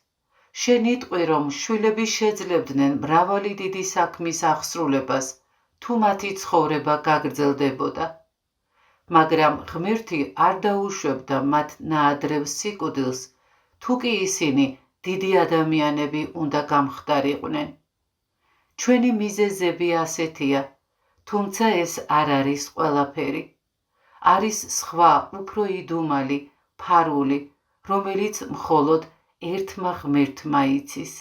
შენ იტყვი, რომ შვილები შეძლებდნენ მრავალი დიდი საქმის აღსრულებას, თუ მათი ცხოვრება გაგრძელდებოდა. მაგრამ ღმერთი არ დაუშვებდა მათ ნაადრევ სიკვდილს, თუ კი ისინი დიდი ადამიანები უნდა გამხდარიყვნენ. ჩვენი მიზეზები ასეთია, თუმცა ეს არ არის ყველაფერი. არის სხვა უფრო იდუმალი, ფარული, რომელიც მხოლოდ ერთმა ღმერთმა იცის.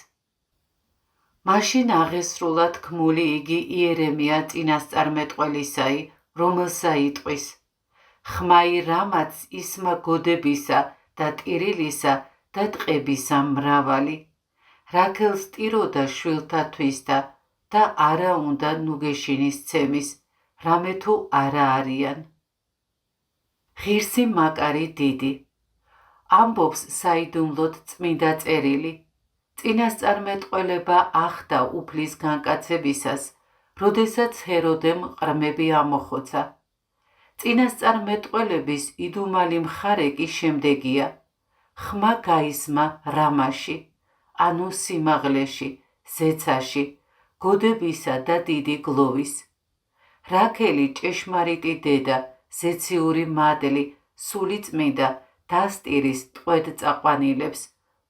მაშინ აღესრულა თქმული იგი იერემია წინასწარმეტყველისაი, რომელსა იტყვის: ხმაი რამაც ისმა გოდებისა და ტირილისა და ტყებისა მრავალი, რაქელს ტიროდა შვილთათვისთა და არა უნდა ნუგეშინის ცემის, რამე თუ არა არიან. ღირსი მაკარი დიდი. ამბობს საიდუმლოდ წმინდა წერილი. წინასწარმეტყველება ახდა უფლის განკაცებისას, როდესაც ჰეროდემ ყრმები ამოხოცა. წინასწარმეტყველების იდუმალი მხარე კი შემდეგია: ხმა გაისმა რამაში, ანუ სიმაღლეში, ზეცაში, გოდებისა და დიდი გლოვის. რაქელი ჭეშმარიტი დედა, ზეციური მადლი, სულიწმინდა დასტირის ტყვედ წაყვანილებს,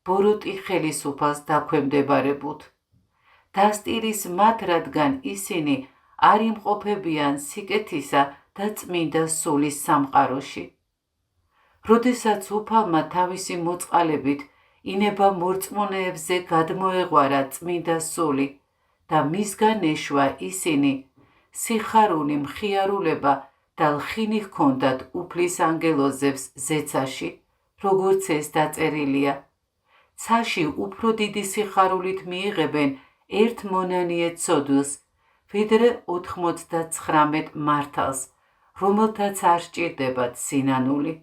ბოროტი ხელისუფალს დაქვემდებარებუთ. დასტირის მათ, რადგან ისინი არ იმყოფებიან სიკეთისა და წმინდა სულის სამყაროში. როდესაც უფალმა თავისი მოწყალებით ინება მორწმუნეებზე გადმოეღვარა წმინდა სული და მისგან ეშვა ისინი, სიხარული მხიარულება და ლხინი ჰქონდათ უფლის ანგელოზებს ზეცაში, როგორც ეს დაწერილია: ცაში უფრო დიდი სიხარულით მიიღებენ ერთ მონანიე ცოდვილს, ვიდრე 99 მართალს, რომელთაც არ სჭირდებათ სინანული.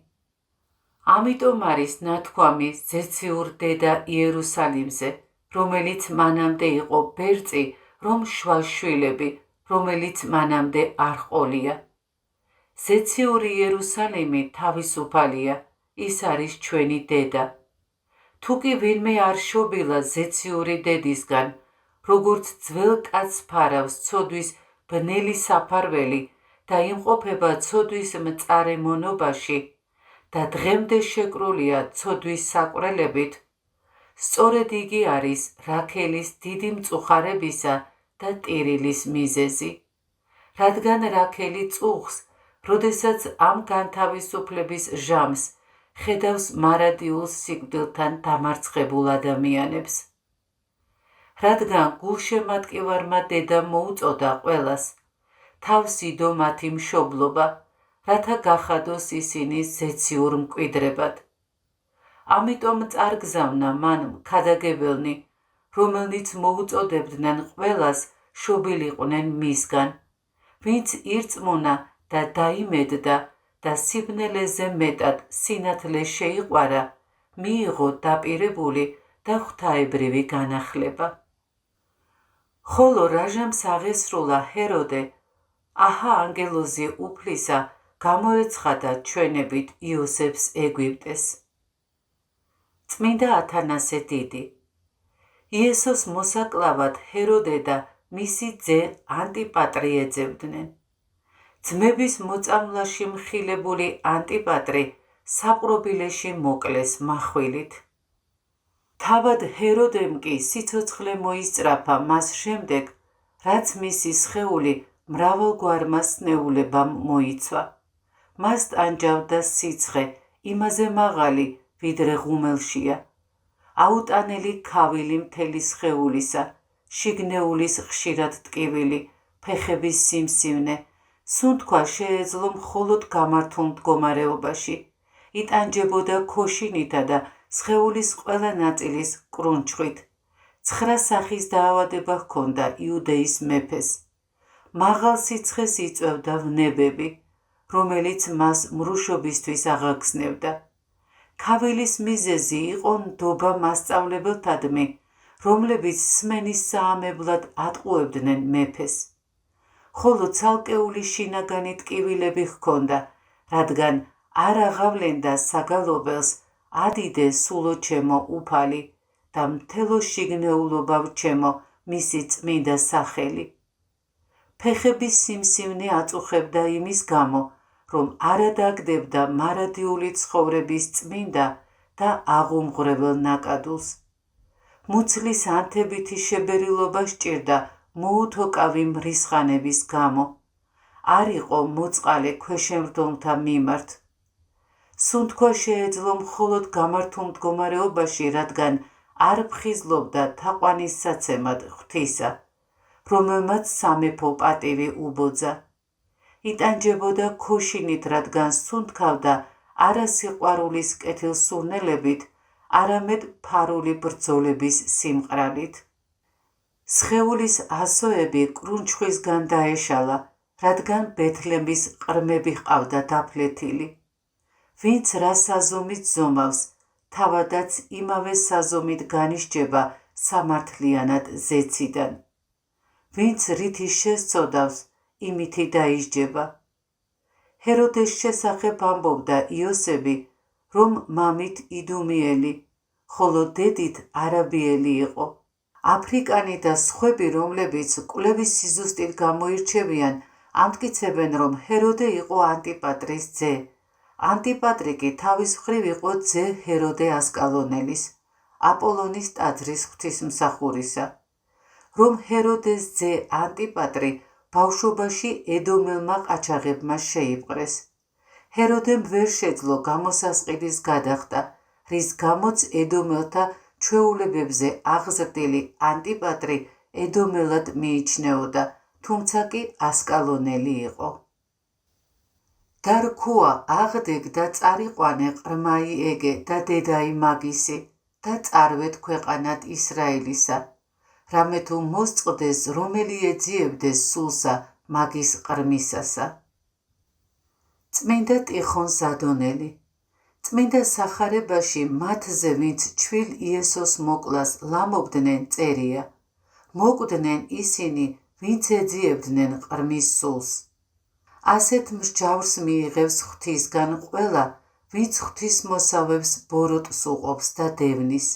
ამიტომ არის ნათქვამი ზეციურ დედა იერუსალიმზე, რომელიც მანამდე იყო ბერწი, რომ შვა შვილები, რომელიც მანამდე არ ჰყოლია. ზეციური იერუსალიმი თავისუფალია, ის არის ჩვენი დედა. თუ კი ვინმე არ შობილა ზეციური დედისგან, როგორც ძველ კაცს ფარავს ცოდვის ბნელი საფარველი და იმყოფება ცოდვის მწარე მონობაში და დღემდე შეკრულია ცოდვის საყრელებით, სწორედ იგი არის რაქელის დიდი მწუხარებისა და ტირილის მიზეზი, რადგან რაქელი წუხს, როდესაც ამ განთავისუფლების ჟამს ხედავს მარადიულ სიკვდილთან დამარცხებულ ადამიანებს. რადგან გულშემატკივარმა დედა მოუწოდა ყველას, თავს იდო მათი მშობლობა, რათა გახადოს ისინი ზეციურ მკვიდრებად. ამიტომ წარგზავნა მან ქადაგებელნი, რომელნიც მოუწოდებდნენ ყველას შობილიყვნენ მისგან, ვინც ირწმუნა და დაიმედდა და სიბნელეზე მეტად სინათლე შეიყვარა, მიიღო დაპირებული და ღვთაებრივი განახლება. ხოლო რაჟამს აღესრულა ჰეროდე, აჰა ანგელოზი უფლისა გამოეცხადა ჩვენებით იოსებს ეგვიპტეს. წმინდა ათანასე დიდი. იესოს მოსაკლავად ჰეროდე და მისი ძე ანტიპატრი ეძებდნენ. ძმების მოწამვლაში მხილებული ანტიპატრი საპყრობილეში მოკლეს מחვილით. თავად ჰეროდემ კი სიცოცხლე მოისწრაფა მას შემდეგ, რაც მისი სხეული მრავალგვარმა სნეულებამ მოიცვა. მას ტანჯავდა სიცხე იმაზე მაღალი, ვიდრე ღუმელშია, აუტანელი ქავილი მთელი სხეულისა, შიგნეულის ხშირად ტკივილი, ფეხების სიმსივნე, სუნთქვა შეეძლო მხოლოდ გამართულ მდგომარეობაში, იტანჯებოდა ქოშინითა და სხეულის ყველა ნაწილის კრუნჩხვით. 9 სახის დაავადება ჰქონდა იუდეის მეფეს. მაღალ სიცხეს იწვევდა ვნებები, რომელიც მას მრუშობისთვის აღაგზნევდა. ქავილის მიზეზი იყო ნდობა მასწავლებელთადმი, რომლებიც სმენის საამებლად ატყუებდნენ მეფეს. ხოლო ცალკეული შინაგანი ტკივილები ჰქონდა, რადგან არ აღავლენდა საგალობელს ადიდე სულო ჩემო უფალი და მთელო შიგნეულობავ ჩემო მისი წმინდა სახელი. ფეხების სიმსივნე აწუხებდა იმის გამო, რომ არა დაგდებდა მარადიული ცხოვრების წმინდა და აღუმღრებელ ნაკადულს. მუცლის ანთებითი შებერილობა სჭირდა მოუთოკავი მრისხანების გამო. არ იყო მოწყალე ქვეშემრდომთა მიმართ. სუნთქვა შეეძლო მხოლოდ გამართულ მდგომარეობაში, რადგან არ ფხიზლობდა თაყვანისსაცემად ღვთისა, რომელმაც სამეფო პატივი უბოძა. იტანჯებოდა ქოშინით, რადგან სუნთქავდა არა სიყვარულის კეთილსურნელებით, არამედ ფარული ბრძოლების სიმყრალით. სხეულის ასოები კრუნჩხვისგან დაეშალა, რადგან ბეთლემის ყრმები ჰყავდა დაფლეთილი. ვინც რა საზომით ზომავს, თავადაც იმავე საზომით განისჯება სამართლიანად ზეციდან. ვინც რითი შესწოდავს, იმითი დაისჯება. ჰეროდეს შესახებ ამბობდა იოსები, რომ მამით იდუმიელი, ხოლო დედით არაბიელი იყო. აფრიკანი და სხვები, რომლებიც კვლევის სიზუსტით გამოირჩევიან, ამტკიცებენ, რომ ჰეროდე იყო ანტიპატრის ძე. ანტიპატრი კი თავის მხრივ იყო ძე ჰეროდე ასკალონელის, აპოლონის ტაძრის ღვთისმსახურისა. რომ ჰეროდეს ძე ანტიპატრი ბავშვობაში ედომელმა ყაჩაღებმა შეიპყრეს. ჰეროდემ ვერ შეძლო გამოსასყიდის გადახდა, რის გამოც ედომელთა ჩვეულებებზე აღზრდილი ანტიპატრი ედომელად მიიჩნეოდა, თუმცა კი ასკალონელი იყო. და რქუა აღდეგ და წარიყვანე ყრმაი ეგე და დედაი მაგისი და წარვეთ ქვეყანად ისრაელისა, რამე თუ მოსწყდეს რომელი ეძიებდეს სულსა მაგის ყრმისასა. წმინდა ტიხონ ზადონელი. წმინდა სახარებაში მათზე, ვინც ჩვილ იესოს მოკლას ლამობდნენ, წერია. მოკვდნენ ისინი, ვინც ეძიებდნენ ყრმის სულს. ასეთ მსჯავრს მიიღებს ღვთისგან ყველა, ვინც ღვთისმოსავებს ბოროტს უყოფს და დევნის.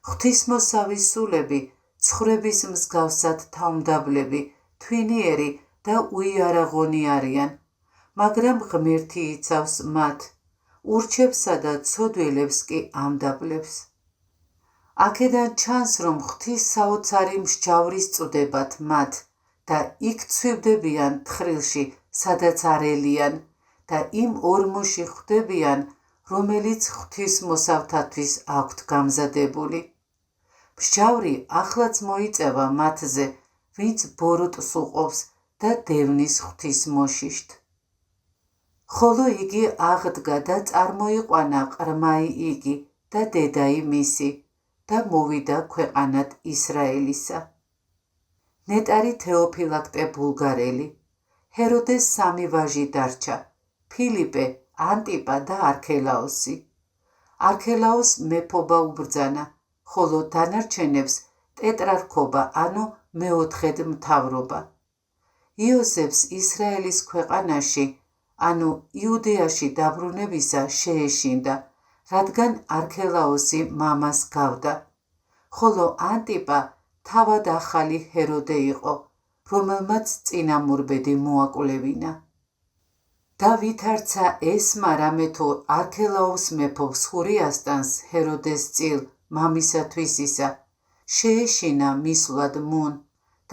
ღვთისმოსავის სულები ცხვრების მსგავსად თავმდაბლები, თვინიერი და უიარაღონი არიან, მაგრამ ღმერთი იცავს მათ, ურჩევსა და ცოდვილებს კი ამდაბლებს. აქედან ჩანს, რომ ღვთის საოცარი მსჯავრის წვდებათ მათ და იქ ცვივდებიან თხრილში სადაც არ ელიან და იმ ორმოში ხვდებიან, რომელიც ღვთისმოსავთათვის აქვთ გამზადებული. მსჯავრი ახლაც მოიწევა მათზე, ვინც ბოროტს უყობს და დევნის ღვთისმოშიშთ. ხოლო იგი აღდგა და წარმოიყვანა ყრმაი იგი და დედაი მისი და მოვიდა ქვეყანად ისრაელისა. ნეტარი თეოფილაქტე ბულგარელი. ჰეროდეს 3 ვაჟი დარჩა: ფილიპე, ანტიპა და არქელაოსი. არქელაოს მეფობა უბრძანა, ხოლო დანარჩენებს ტეტრარქობა, ანუ მეოთხედ მთავრობა. იოსებს ისრაელის ქვეყანაში, ანუ იუდეაში დაბრუნებისა შეეშინდა, რადგან არქელაოსი მამას გავდა, ხოლო ანტიპა თავად ახალი ჰეროდე იყო, რომელმაც წინამორბედი მოაკვლევინა. და ვითარცა ესმა რამე თუ არქელაოს მეფობს ხურიასტანს ჰეროდეს წილ მამისათვის ისა, შეეშინა მისვლად მუნ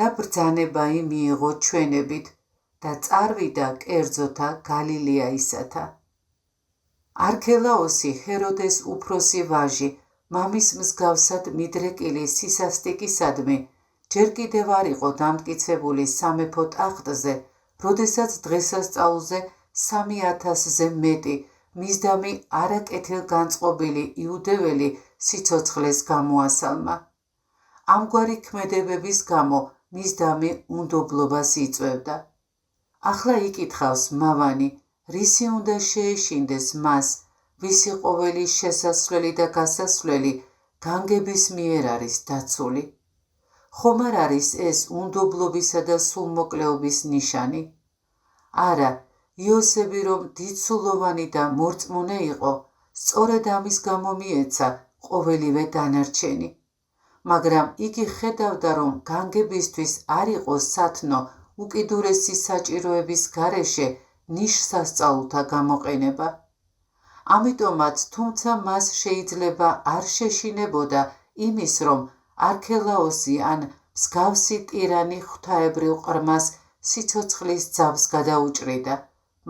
და ბრძანება მიიღო ჩვენებით და წარვიდა კერძოთა გალილეაისათა. არქელაოსი ჰეროდეს უფროსი ვაჟი, მამის მსგავსად მიდრეკილი სისასტიკისადმი, ჯერ კიდევ არ იყო დამტკიცებული სამეფო ტახტზე, როდესაც დღესასწაულზე 3000-ზე მეტი მისდამი არაკეთილგანწყობილი იუდეველი სიცოცხლეს გამოასალმა. ამგვარი ქმედებების გამო მისდამი უნდობლობას იწვევდა. ახლა იკითხავს მავანი, რისი უნდა შეეშინდეს მას, ვისი ყოველი შესასვლელი და გასასვლელი განგების მიერ არის დაცული. ხომ არ არის ეს უნდობლობისა და სულმოკლეობის ნიშანი? არა, იოსები რომ დიდსულოვანი და მორწმუნე იყო, სწორედ ამის გამო მიეცა ყოველივე დანარჩენი. მაგრამ იგი ხედავდა, რომ განგებისთვის არ იყო სათნო უკიდურესი საჭიროების გარეშე ნიშსასწაულთა გამოყენება. ამიტომაც, თუმცა მას შეიძლება არ შეშინებოდა იმის, რომ არქელაოსი ან მსგავსი ტირანი ღვთაებრივ ყრმას სიცოცხლის ძაბს გადაუჭრიდა,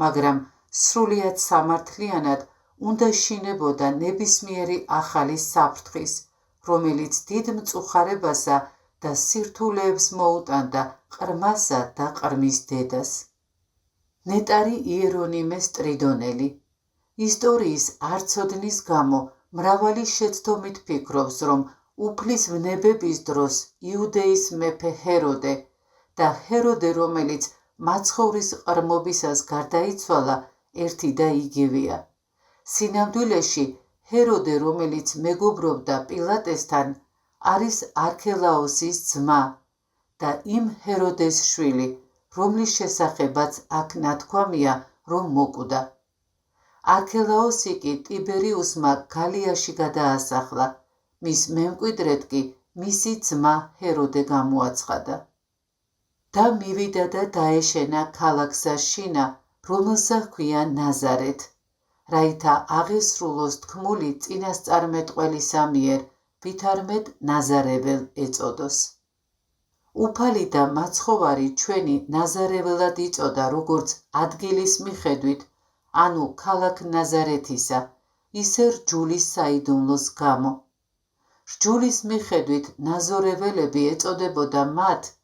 მაგრამ სრულიად სამართლიანად უნდა შინებოდა ნებისმიერი ახალი საფრთხის, რომელიც დიდ მწუხარებასა და სირთულეებს მოუტანდა ყრმასა და ყრმის დედას. ნეტარი იერონიმე სტრიდონელი. ისტორიის არცოდნის გამო მრავალი შეცდომით ფიქრობს, რომ უფლისვნებების დროს იუდეის მეფე ჰეროდე და ჰეროდე, რომელიც მაცხოვრის ყრმობისას გარდაიცვალა, ერთი და იგივეა. სინამდვილეში ჰეროდე, რომელიც მეგობრობდა პილატესთან, არის არქელაოსის ძმა და იმ ჰეროდეს შვილი, რომლის შესახებაც აქ ნათქვამია, რომ მოკვდა. არქელაოსი კი ტიბერიუსმა გალიაში გადაასახლა, მის მემკვიდრედ კი მისი ძმა ჰეროდე გამოაცხადა. და მივიდა და დაეშენა ქალაქსა შინა, რომელსაც ჰქვია ნაზარეთ, რაითა აღესრულოს თქმული წინასწარმეტყველისა მიერ, ვითარმედ ნაზარეվել ეწოდოს. უფალი და მაცხოვარი ჩვენი ნაზარეველად იწოდა როგორც ადგილის მიხედვით, ანუ ქალაქ ნაზარეთისა, ისე რჯულის საიდუმლოს გამო. რჯულის მიხედვით ნაზორეველები ეწოდებოდა მათ,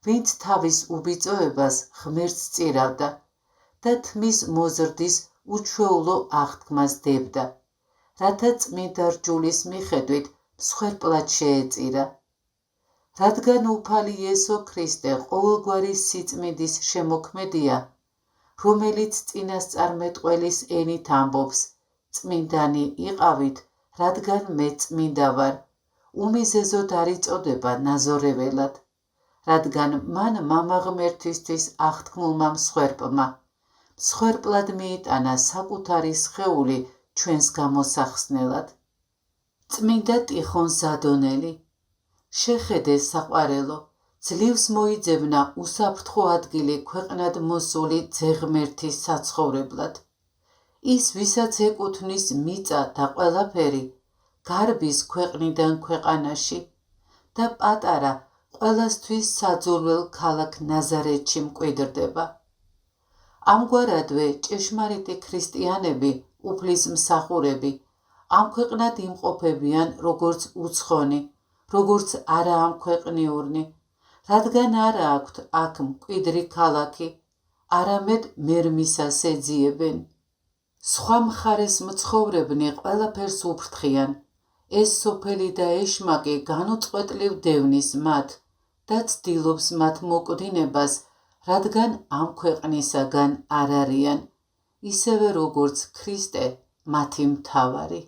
ვინც თავის უბიწოებას ღმერთს სწირავდა და თმის მოზრდის უჩვეულო აღთქმას დებდა, რათა წმინდა რჯულის მიხედვით მსხვერპლად შეეწირა. რადგან უფალი იესო ქრისტე ყოველგვარი სიწმინდის შემოქმედია, რომელიც წინასწარმეტყველის ენით ამბობს, წმინდანი იყავით, რადგან მე წმინდა ვარ, უმიზეზოდ არ იწოდება ნაზორეველად, რადგან მან მამა ღმერთისთვის აღთქმულმა მსხვერპლმა, მსხვერპლად მიიტანა საკუთარი სხეული ჩვენს გამოსახსნელად. წმინდა ტიხონ ზადონელი. შეხედე საყვარელო, ძლივს მოიძებნა უსაფრთხო ადგილი ქვეყნად მოსული ძეღმერთის საცხოვრებლად. ის, ვისაც ეკუთვნის მიწა და ყველაფერი, გარბის ქვეყნიდან ქვეყანაში და პატარა ყველასთვის საძულველ ქალაქ ნაზარეთში მკვიდრდება. ამგვარადვე ჭეშმარიტი ქრისტიანები, უფლისმსახურები, ამ ქვეყნად იმყოფებიან როგორც უცხონი, როგორც არაამქვეყნიურნი, რადგან არა აქვთ აქ მკვიდრი ქალაქი, არამედ მერმისას ეძიებენ. სხვა მხარეს მცხოვრებნი ყველაფერს უფრთხიან, ეს სოფელი და ეშმაკი განუწყვეტლივ დევნის მათ და ცდილობს მათ მოკვდინებას, რადგან ამ ქვეყნისაგან არ არიან, ისევე როგორც ქრისტე მათი მთავარი.